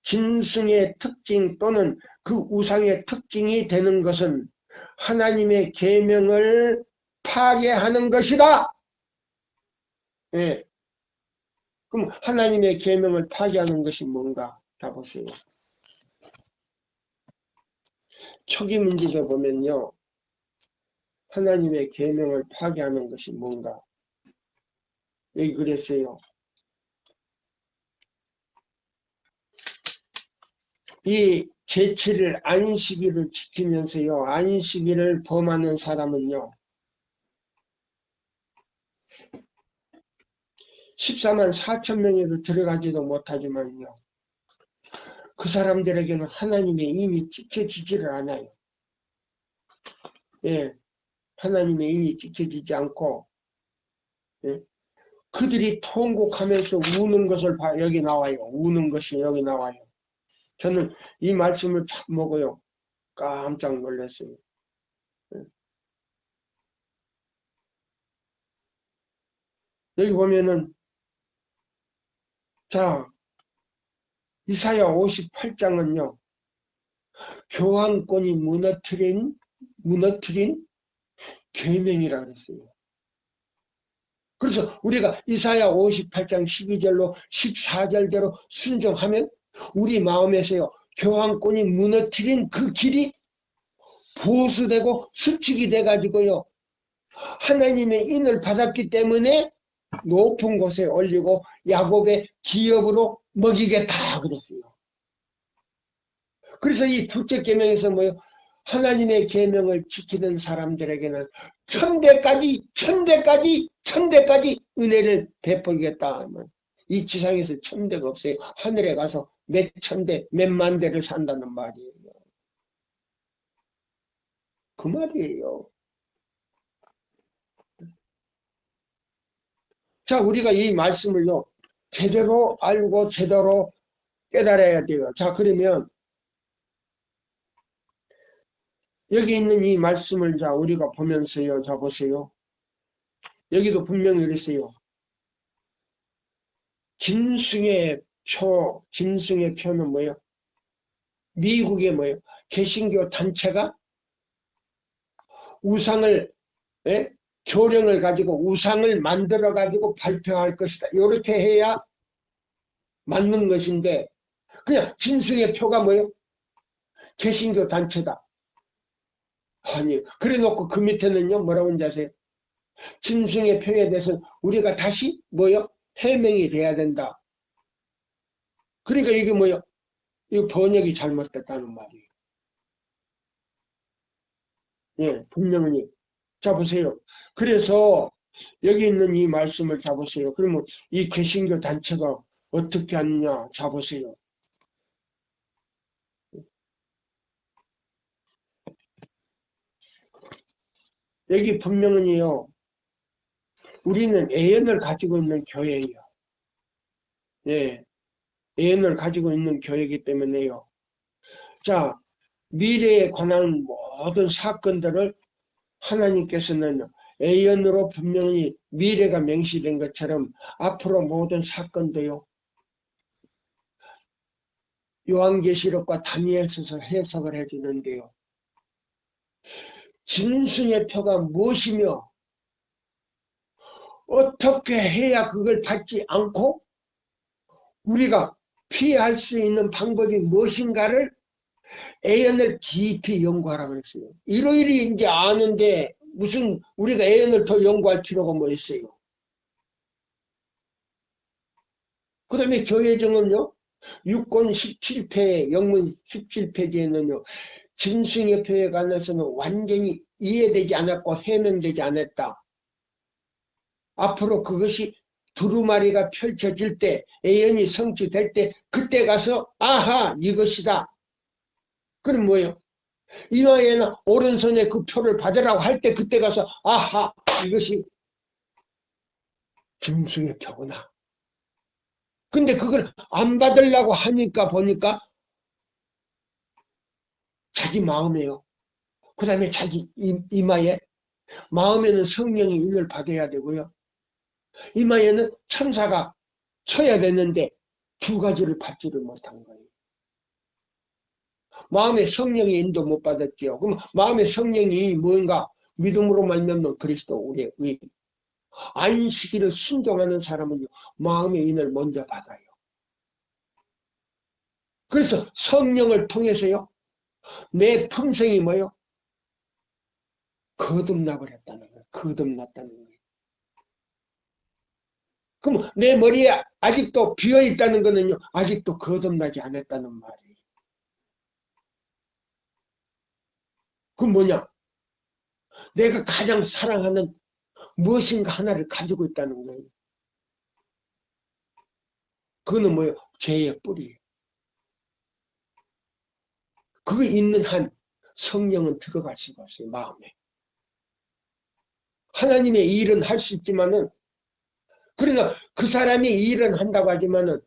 짐승의 특징 또는 그 우상의 특징이 되는 것은 하나님의 계명을 파괴하는 것이다. 예. 그럼 하나님의 계명을 파괴하는 것이 뭔가? 다 보세요. 초기 문제에 보면요. 하나님의 계명을 파괴하는 것이 뭔가? 여기 그랬어요. 이 제7일 안식일을 지키면서요. 안식일을 범하는 사람은요. 14만 4천 명에도 들어가지도 못하지만요. 그 사람들에게는 하나님의 인이 지켜지지를 않아요. 예, 하나님의 인이 지켜지지 않고 예, 그들이 통곡하면서 우는 것을 여기 나와요. 우는 것이 여기 나와요. 저는 이 말씀을 참 보고요. 깜짝 놀랐어요. 예. 여기 보면은 자 이사야 58장은요. 교황권이 무너뜨린 계명이라 그랬어요. 그래서 우리가 이사야 58장 12절로 14절대로 순종하면 우리 마음에서요. 교황권이 무너뜨린 그 길이 보수되고 수축이 돼가지고요. 하나님의 인을 받았기 때문에 높은 곳에 올리고 야곱의 기업으로 먹이겠다 그랬어요. 그래서 이 둘째 계명에서 뭐요? 하나님의 계명을 지키는 사람들에게는 천대까지 은혜를 베풀겠다. 이 지상에서 천대가 없어요. 하늘에 가서 몇 천대, 몇만 대를 산다는 말이에요. 그 말이에요. 자, 우리가 이 말씀을요, 제대로 알고 제대로 깨달아야 돼요. 자, 그러면 여기 있는 이 말씀을 자, 우리가 보면서요, 자, 보세요. 여기도 분명히 그랬어요. 짐승의 표는 뭐예요? 미국의 뭐예요? 개신교 단체가 우상을, 예? 교령을 가지고 우상을 만들어 가지고 발표할 것이다. 이렇게 해야 맞는 것인데 그냥 짐승의 표가 뭐예요? 개신교 단체다. 아니, 그래 놓고 그 밑에는요, 뭐라고 하는지 아세요? 짐승의 표에 대해서 우리가 다시 뭐요? 해명이 돼야 된다. 그러니까 이게 뭐요? 이 번역이 잘못됐다는 말이에요. 예, 분명히. 자, 보세요. 그래서 여기 있는 이 말씀을 자 보세요. 그러면 이 개신교 단체가 어떻게 하느냐? 자 보세요. 여기 분명히요. 우리는 애연을 가지고 있는 교회예요. 예, 애연을 가지고 있는 교회이기 때문에요. 자, 미래에 관한 모든 사건들을 하나님께서는 애연으로 분명히 미래가 명시된 것처럼 앞으로 모든 사건도요. 요한계시록과 다니엘서서 해석을 해주는데요. 짐승의 표가 무엇이며 어떻게 해야 그걸 받지 않고 우리가 피할 수 있는 방법이 무엇인가를 애연을 깊이 연구하라고 했어요. 이러이러 이제 아는데 무슨 우리가 애연을 더 연구할 필요가 뭐 있어요. 그 다음에 교회정은요. 6권 17회, 영문 17페이지에는요. 짐승의 표에 관해서는 완전히 이해되지 않았고 해명되지 않았다. 앞으로 그것이 두루마리가 펼쳐질 때, 애연이 성취될 때 그때 가서 아하 이것이다. 그럼 뭐예요? 이마에는 오른손에 그 표를 받으라고 할 때 그때 가서 아하 이것이 짐승의 표구나. 근데 그걸 안 받으려고 하니까 보니까 자기 마음에요. 그 다음에 자기 이마에 마음에는 성령이 인을 받아야 되고요. 이마에는 천사가 쳐야 되는데 두 가지를 받지를 못한 거예요. 마음에 성령의 인도 못 받았죠. 그럼 마음의 성령이 뭔가 믿음으로 말미암는 그리스도 우리의 의. 안식일을 순종하는 사람은요. 마음의 인을 먼저 받아요. 그래서 성령을 통해서요. 내 품성이 뭐요? 거듭나버렸다는 거예요. 거듭났다는 거예요. 그럼 내 머리에 아직도 비어있다는 거는요. 아직도 거듭나지 않았다는 말이에요. 그럼 뭐냐? 내가 가장 사랑하는 무엇인가 하나를 가지고 있다는 거예요. 그거는 뭐예요? 죄의 뿌리예요. 그거 있는 한 성령은 들어갈 수가 없어요. 마음에. 하나님의 일은 할 수 있지만은 그러나 그 사람이 일은 한다고 하지만은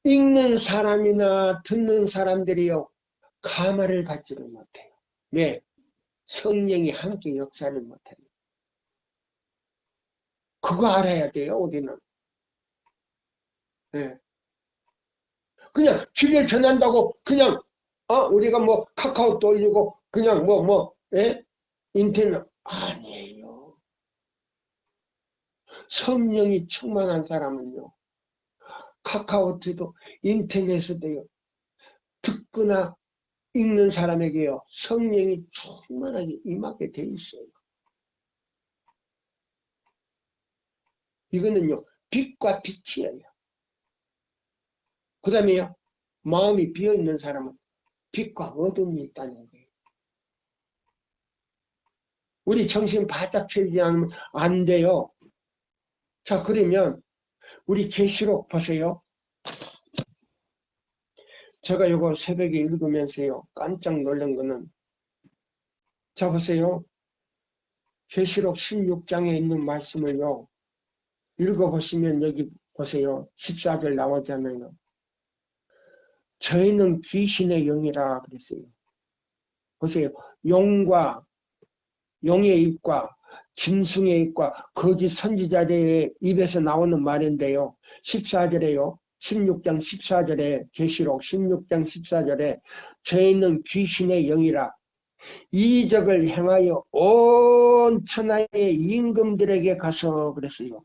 읽는 사람이나 듣는 사람들이요. 감화를 받지를 못해요. 왜? 성령이 함께 역사를 못해요. 그거 알아야 돼요. 우리는. 네. 그냥 주일 전한다고 그냥 우리가 뭐 카카오도 올리고 그냥 예? 인터넷 아니에요. 성령이 충만한 사람은요. 카카오트도 인터넷에도요. 듣거나 읽는 사람에게요. 성령이 충만하게 임하게 돼 있어요. 이거는요. 빛과 빛이에요. 그 다음에요. 마음이 비어있는 사람은 빛과 어둠이 있다는 거예요. 우리 정신 바짝 차리지 않으면 안 돼요. 자, 그러면 우리 계시록 보세요. 제가 이거 새벽에 읽으면서요. 깜짝 놀란 거는 자 보세요. 계시록 16장에 있는 말씀을요. 읽어보시면 여기 보세요. 14절 나오잖아요. 저희는 귀신의 영이라 그랬어요. 보세요. 용의 입과 짐승의 입과 거짓 선지자들의 입에서 나오는 말인데요. 14절에요. 16장 14절에 계시록 16장 14절에 저희는 귀신의 영이라 이적을 행하여 온 천하의 임금들에게 가서 그랬어요.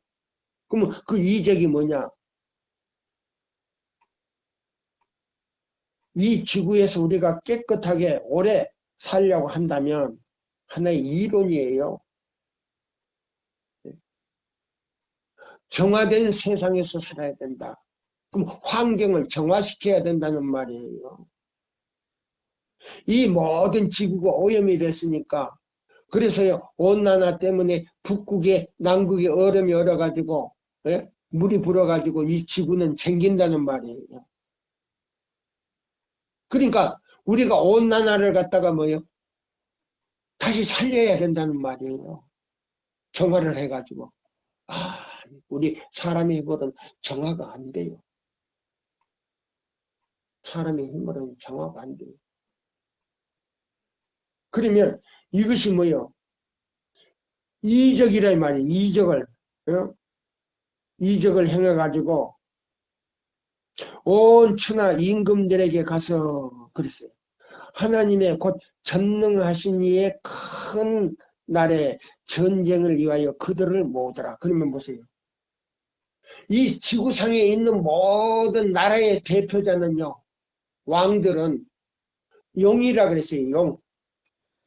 그러면 그 이적이 뭐냐? 이 지구에서 우리가 깨끗하게 오래 살려고 한다면 하나의 이론이에요. 정화된 세상에서 살아야 된다. 그럼 환경을 정화시켜야 된다는 말이에요. 이 모든 지구가 오염이 됐으니까 그래서요 온난화 때문에 북극에 남극에 얼음이 얼어가지고 예? 물이 불어가지고 이 지구는 생긴다는 말이에요. 그러니까 우리가 온난화를 갖다가 뭐요? 다시 살려야 된다는 말이에요. 정화를 해가지고. 아, 우리 사람의 힘으로는 정화가 안 돼요. 사람의 힘으로는 정화가 안 돼요. 그러면 이것이 뭐요? 이적이란 말이에요. 이적을. 어? 이적을 행해가지고 온 천하 임금들에게 가서 그랬어요. 하나님의 곧 전능하신 이의 큰 날에 전쟁을 위하여 그들을 모으더라. 그러면 보세요. 이 지구상에 있는 모든 나라의 대표자는요. 왕들은 용이라 그랬어요. 용.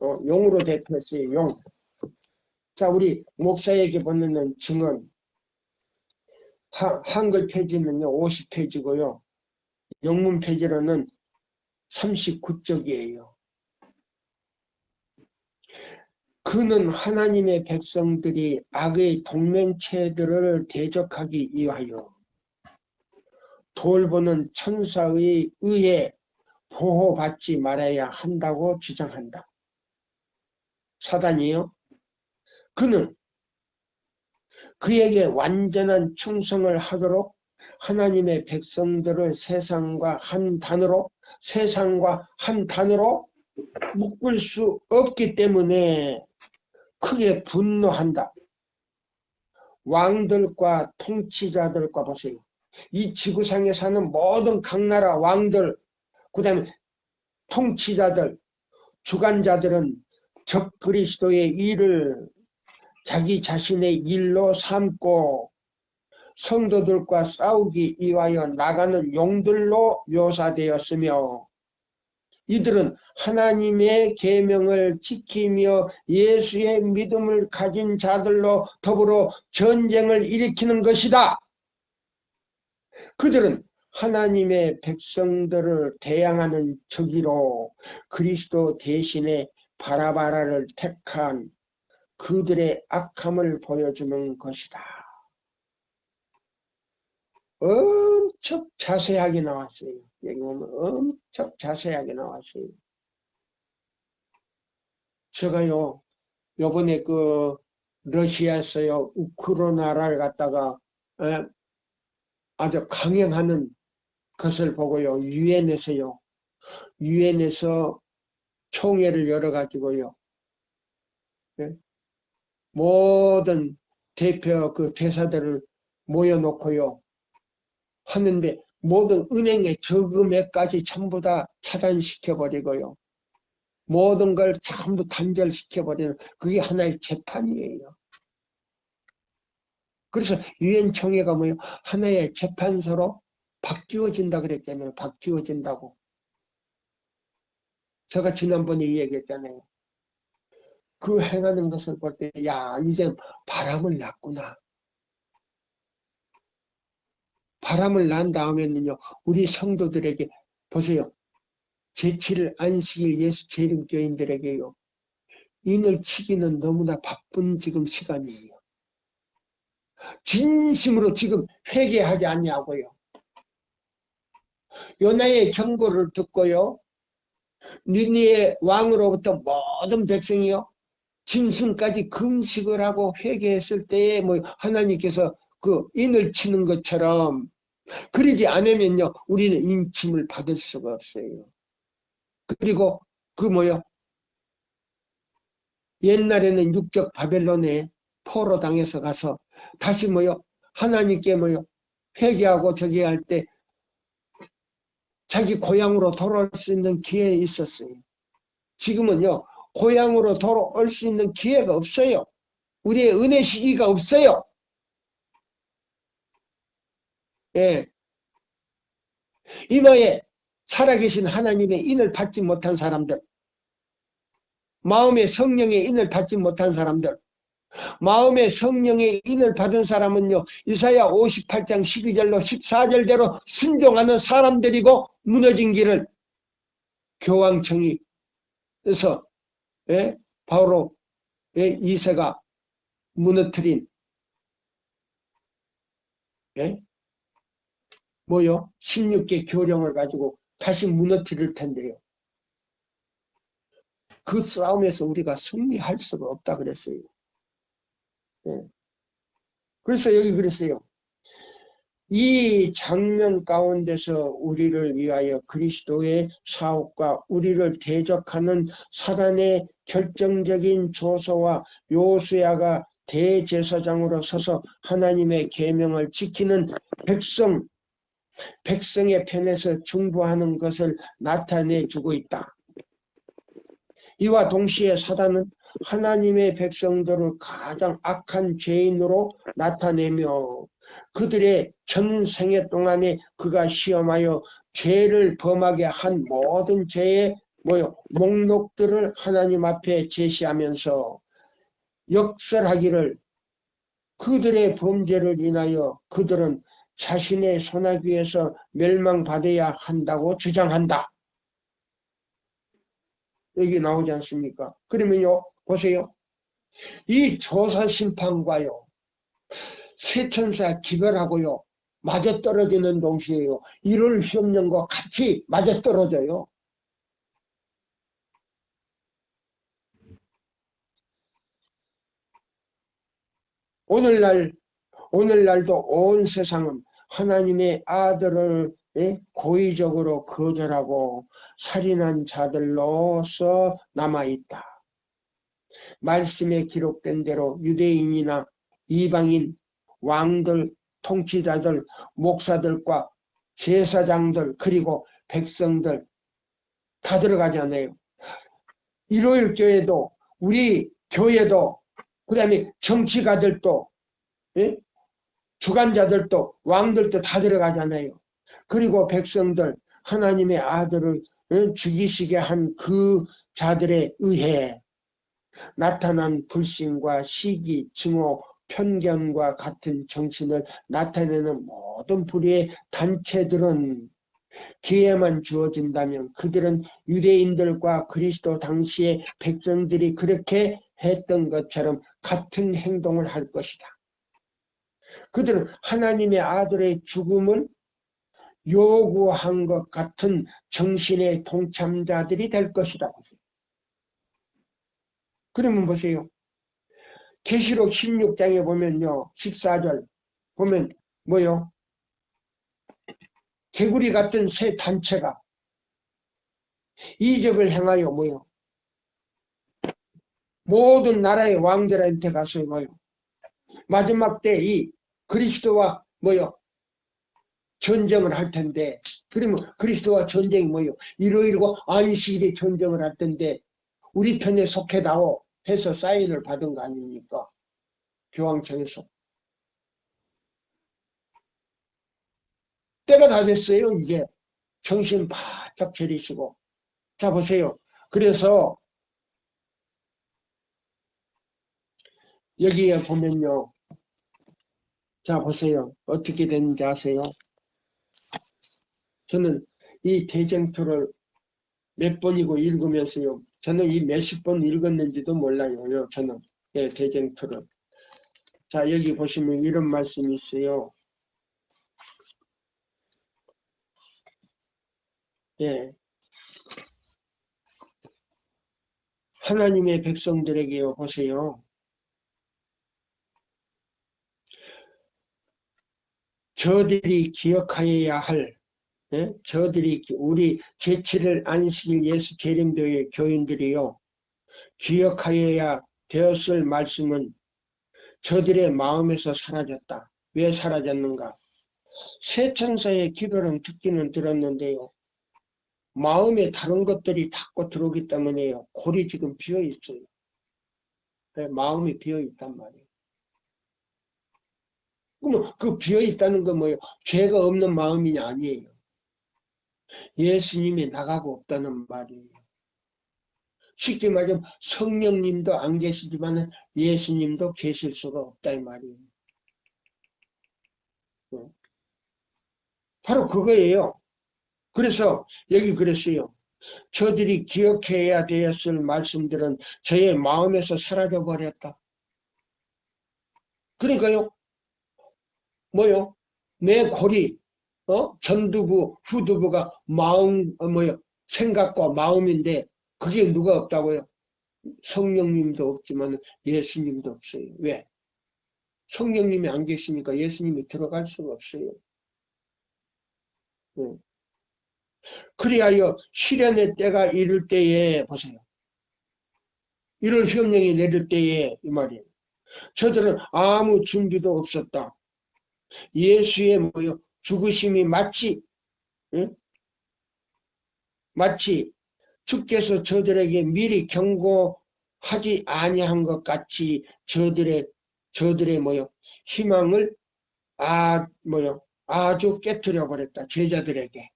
용으로 대표했어요. 용. 자, 우리 목사에게 보내는 증언. 한글 페이지는요. 50페이지고요. 영문 페이지로는 39쪽이에요. 그는 하나님의 백성들이 악의 동맹체들을 대적하기 위하여 돌보는 천사의 의에 보호받지 말아야 한다고 주장한다. 사단이요. 그는 그에게 완전한 충성을 하도록 하나님의 백성들을 세상과 한 단으로 묶을 수 없기 때문에 크게 분노한다. 왕들과 통치자들과 보세요. 이 지구상에 사는 모든 각 나라 왕들, 그 다음에 통치자들, 주관자들은 적 그리스도의 일을 자기 자신의 일로 삼고 성도들과 싸우기 위하여 나가는 용들로 묘사되었으며 이들은 하나님의 계명을 지키며 예수의 믿음을 가진 자들로 더불어 전쟁을 일으키는 것이다. 그들은 하나님의 백성들을 대항하는 적이로 그리스도 대신에 바라바라를 택한 그들의 악함을 보여주는 것이다. 엄청 자세하게 나왔어요. 여기 보면 엄청 자세하게 나왔어요. 제가요, 요번에 러시아에서요, 우크라이나를 갖다가 아주 강행하는 것을 보고요, 유엔에서 총회를 열어가지고요, 예? 모든 대표 대사들을 모여놓고요, 하는데 모든 은행의 저금액까지 전부 다 차단시켜버리고요. 모든 걸 전부 단절시켜버리는 그게 하나의 재판이에요. 그래서 유엔 총회가 뭐예요? 하나의 재판소로 바뀌어진다 그랬잖아요. 바뀌어진다고. 제가 지난번에 얘기했잖아요. 그 행하는 것을 볼 때, 야, 이제 바람을 놨구나. 바람을 난 다음에는요, 우리 성도들에게, 보세요. 제7일 안식일 예수 재림교인들에게요, 인을 치기는 너무나 바쁜 지금 시간이에요. 진심으로 지금 회개하지 않냐고요. 요나의 경고를 듣고요, 니니의 왕으로부터 모든 백성이요, 짐승까지 금식을 하고 회개했을 때에 하나님께서 인을 치는 것처럼 그러지 않으면요, 우리는 인침을 받을 수가 없어요. 그리고 옛날에는 육적 바벨론에 포로 당해서 가서 다시 하나님께 회개하고 저기 할 때 자기 고향으로 돌아올 수 있는 기회에 있었어요. 지금은요, 고향으로 돌아올 수 있는 기회가 없어요. 우리의 은혜 시기가 없어요. 예. 이마에 살아계신 하나님의 인을 받지 못한 사람들, 마음의 성령의 인을 받지 못한 사람들, 마음의 성령의 인을 받은 사람은요, 이사야 58장 12절로 14절대로 순종하는 사람들이고, 무너진 길을 교황청이 그래서 바로 이세가 무너뜨린 뭐요? 16개 교령을 가지고 다시 무너뜨릴 텐데요. 그 싸움에서 우리가 승리할 수가 없다 그랬어요. 그래서 여기 그랬어요. 이 장면 가운데서 우리를 위하여 그리스도의 사업과 우리를 대적하는 사단의 결정적인 조서와 요수야가 대제사장으로 서서 하나님의 계명을 지키는 백성의 편에서 중보하는 것을 나타내주고 있다. 이와 동시에 사단은 하나님의 백성들을 가장 악한 죄인으로 나타내며 그들의 전생애 동안에 그가 시험하여 죄를 범하게 한 모든 죄의 목록들을 하나님 앞에 제시하면서 역설하기를 그들의 범죄를 인하여 그들은 자신의 소나기에서 멸망받아야 한다고 주장한다. 여기 나오지 않습니까? 그러면요, 보세요. 이 조사심판과요, 세천사 기별하고요, 맞아떨어지는 동시에요. 1월 협령과 같이 맞아떨어져요. 오늘날도 온 세상은 하나님의 아들을 고의적으로 거절하고 살인한 자들로서 남아있다. 말씀에 기록된 대로 유대인이나 이방인, 왕들, 통치자들, 목사들과 제사장들 그리고 백성들 다 들어가잖아요. 일요일 교회도 우리 교회도 그 다음에 정치가들도 주관자들도 왕들도 다 들어가잖아요. 그리고 백성들 하나님의 아들을 죽이시게 한 그 자들에 의해 나타난 불신과 시기, 증오, 편견과 같은 정신을 나타내는 모든 불의의 단체들은 기회만 주어진다면 그들은 유대인들과 그리스도 당시의 백성들이 그렇게 했던 것처럼 같은 행동을 할 것이다. 그들은 하나님의 아들의 죽음을 요구한 것 같은 정신의 동참자들이 될 것이다. 그러면 보세요. 계시록 16장에 보면요. 14절 보면 뭐요? 개구리 같은 새 단체가 이적을 행하여 뭐요? 모든 나라의 왕들한테 가서 뭐요? 마지막 때 이 그리스도와 뭐요? 전쟁을 할 텐데 그러면 그리스도와 전쟁이 뭐요? 일요일과 안식일에 전쟁을 할 텐데 우리 편에 속해다오 해서 사인을 받은 거 아닙니까? 교황청에서. 때가 다 됐어요. 이제 정신 바짝 차리시고. 자 보세요. 그래서 여기에 보면요. 자 보세요. 어떻게 되는지 아세요? 저는 이 대쟁투를 몇 번이고 읽으면서요. 저는 이 몇십 번 읽었는지도 몰라요. 저는 대쟁투를. 자 여기 보시면 이런 말씀이 있어요. 하나님의 백성들에게요. 보세요. 저들이 기억하여야 할 저들이 우리 제7일 안식일 예수 재림교회 교인들이요. 기억하여야 되었을 말씀은 저들의 마음에서 사라졌다. 왜 사라졌는가? 새 천사의 기도는 듣기는 들었는데요. 마음에 다른 것들이 닫고 들어오기 때문에요. 골이 지금 비어 있어요. 마음이 비어 있단 말이에요. 그러면 그 비어 있다는 건 뭐예요? 죄가 없는 마음이 아니에요. 예수님이 나가고 없다는 말이에요. 쉽게 말하면 성령님도 안 계시지만 예수님도 계실 수가 없다 이 말이에요. 바로 그거예요. 그래서 여기 그랬어요. 저들이 기억해야 되었을 말씀들은 저의 마음에서 사라져 버렸다. 그러니까요. 뭐요? 내 골이 전두부, 후두부가 마음 생각과 마음인데 그게 누가 없다고요? 성령님도 없지만 예수님도 없어요. 왜? 성령님이 안 계시니까 예수님이 들어갈 수가 없어요. 네. 그리하여 시련의 때가 이를 때에 보세요. 이럴 형령이 내릴 때에 이 말이에요. 저들은 아무 준비도 없었다. 예수의 죽으심이 마치 주께서 저들에게 미리 경고하지 아니한 것 같이 저들의 희망을 아주 깨트려 버렸다. 제자들에게.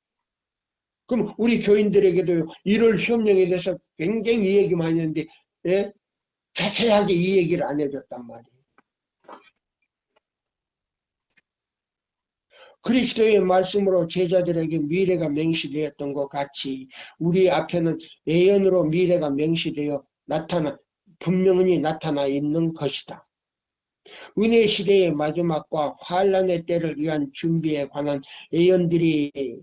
그럼 우리 교인들에게도 이럴 협령에 대해서 굉장히 이 얘기 많이 했는데 예? 자세하게 이 얘기를 안 해줬단 말이에요. 그리스도의 말씀으로 제자들에게 미래가 명시되었던 것 같이 우리 앞에는 예언으로 미래가 명시되어 분명히 나타나 있는 것이다. 은혜 시대의 마지막과 환란의 때를 위한 준비에 관한 예언들이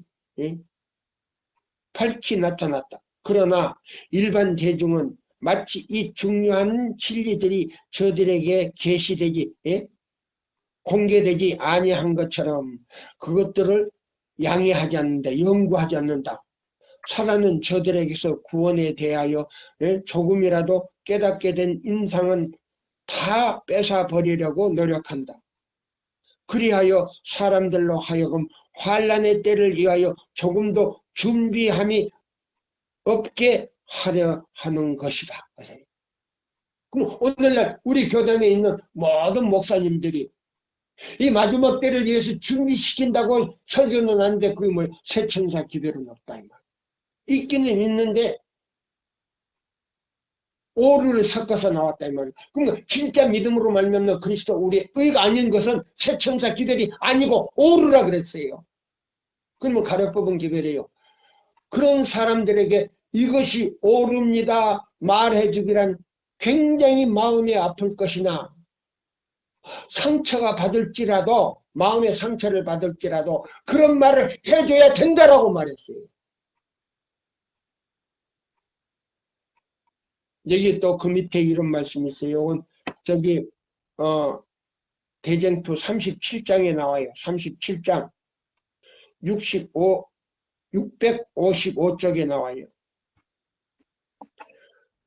밝히 나타났다. 그러나 일반 대중은 마치 이 중요한 진리들이 저들에게 공개되지 아니한 것처럼 그것들을 양해하지 않는다. 연구하지 않는다. 사단은 저들에게서 구원에 대하여 조금이라도 깨닫게 된 인상은 다 뺏어버리려고 노력한다. 그리하여 사람들로 하여금 환란의 때를 위하여 조금도 준비함이 없게 하려 하는 것이다. 그럼 오늘날 우리 교단에 있는 모든 목사님들이 이 마지막 때를 위해서 준비시킨다고 설교는 하는데 그게 새천사 기별은 없다 이 말. 있기는 있는데 오류를 섞어서 나왔다 이 말이에요. 그러니까 진짜 믿음으로 말미암아 그리스도 우리의 의가 아닌 것은 새천사 기별이 아니고 오류라 그랬어요. 그러면 가려 뽑은 기별이에요. 그런 사람들에게 이것이 오류입니다 말해주기란 굉장히 마음이 아플 것이나 상처가 받을지라도 마음의 상처를 받을지라도 그런 말을 해줘야 된다라고 말했어요. 여기 또 그 밑에 이런 말씀이 있어요. 저기 대쟁투 37장에 나와요. 37장 655쪽에 나와요.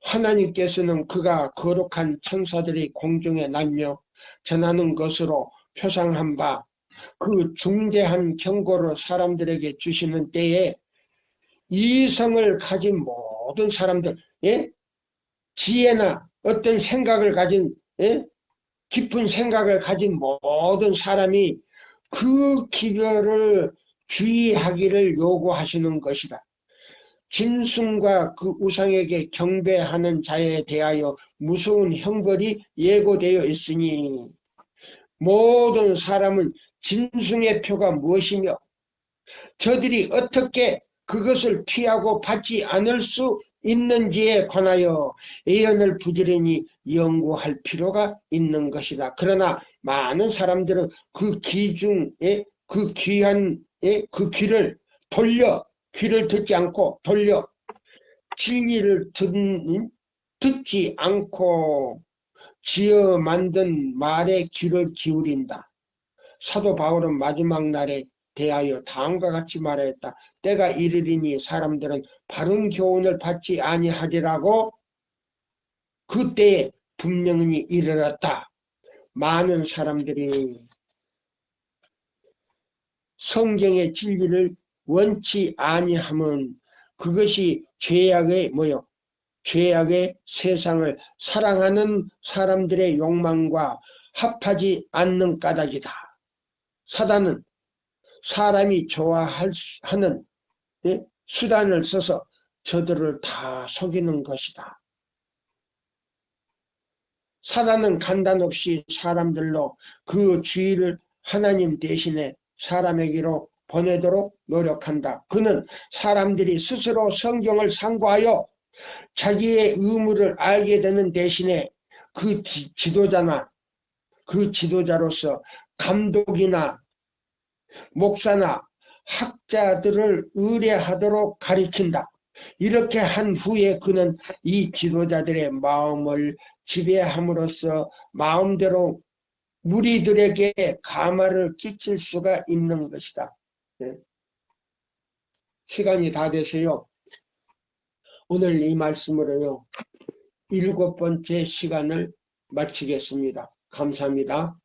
하나님께서는 그가 거룩한 천사들이 공중에 날며 전하는 것으로 표상한 바 그 중대한 경고를 사람들에게 주시는 때에 이성을 가진 모든 사람들, 지혜나 어떤 생각을 가진 깊은 생각을 가진 모든 사람이 그 기별을 주의하기를 요구하시는 것이다. 짐승과 그 우상에게 경배하는 자에 대하여 무서운 형벌이 예고되어 있으니 모든 사람은 짐승의 표가 무엇이며 저들이 어떻게 그것을 피하고 받지 않을 수 있는지에 관하여 예언을 부지런히 연구할 필요가 있는 것이다. 그러나 많은 사람들은 그 기중에 그 귀한 그 귀를 듣지 않고 돌려 진리를 듣지 않고 지어 만든 말에 귀를 기울인다. 사도 바울은 마지막 날에 대하여 다음과 같이 말하였다. 때가 이르리니 사람들은 바른 교훈을 받지 아니하리라고 그때에 분명히 이르렀다. 많은 사람들이 성경의 진리를 원치 아니함은 그것이 죄악의 세상을 사랑하는 사람들의 욕망과 합하지 않는 까닭이다. 사단은 사람이 좋아하는 수단을 써서 저들을 다 속이는 것이다. 사단은 간단없이 사람들로 그 주의를 하나님 대신에 사람에게로 보내도록 노력한다. 그는 사람들이 스스로 성경을 상고하여 자기의 의무를 알게 되는 대신에 그 지도자나 그 지도자로서 감독이나 목사나 학자들을 의뢰하도록 가리킨다. 이렇게 한 후에 그는 이 지도자들의 마음을 지배함으로써 마음대로 무리들에게 가마를 끼칠 수가 있는 것이다. 시간이 다 돼서요. 오늘 이 말씀으로요. 7번째 시간을 마치겠습니다. 감사합니다.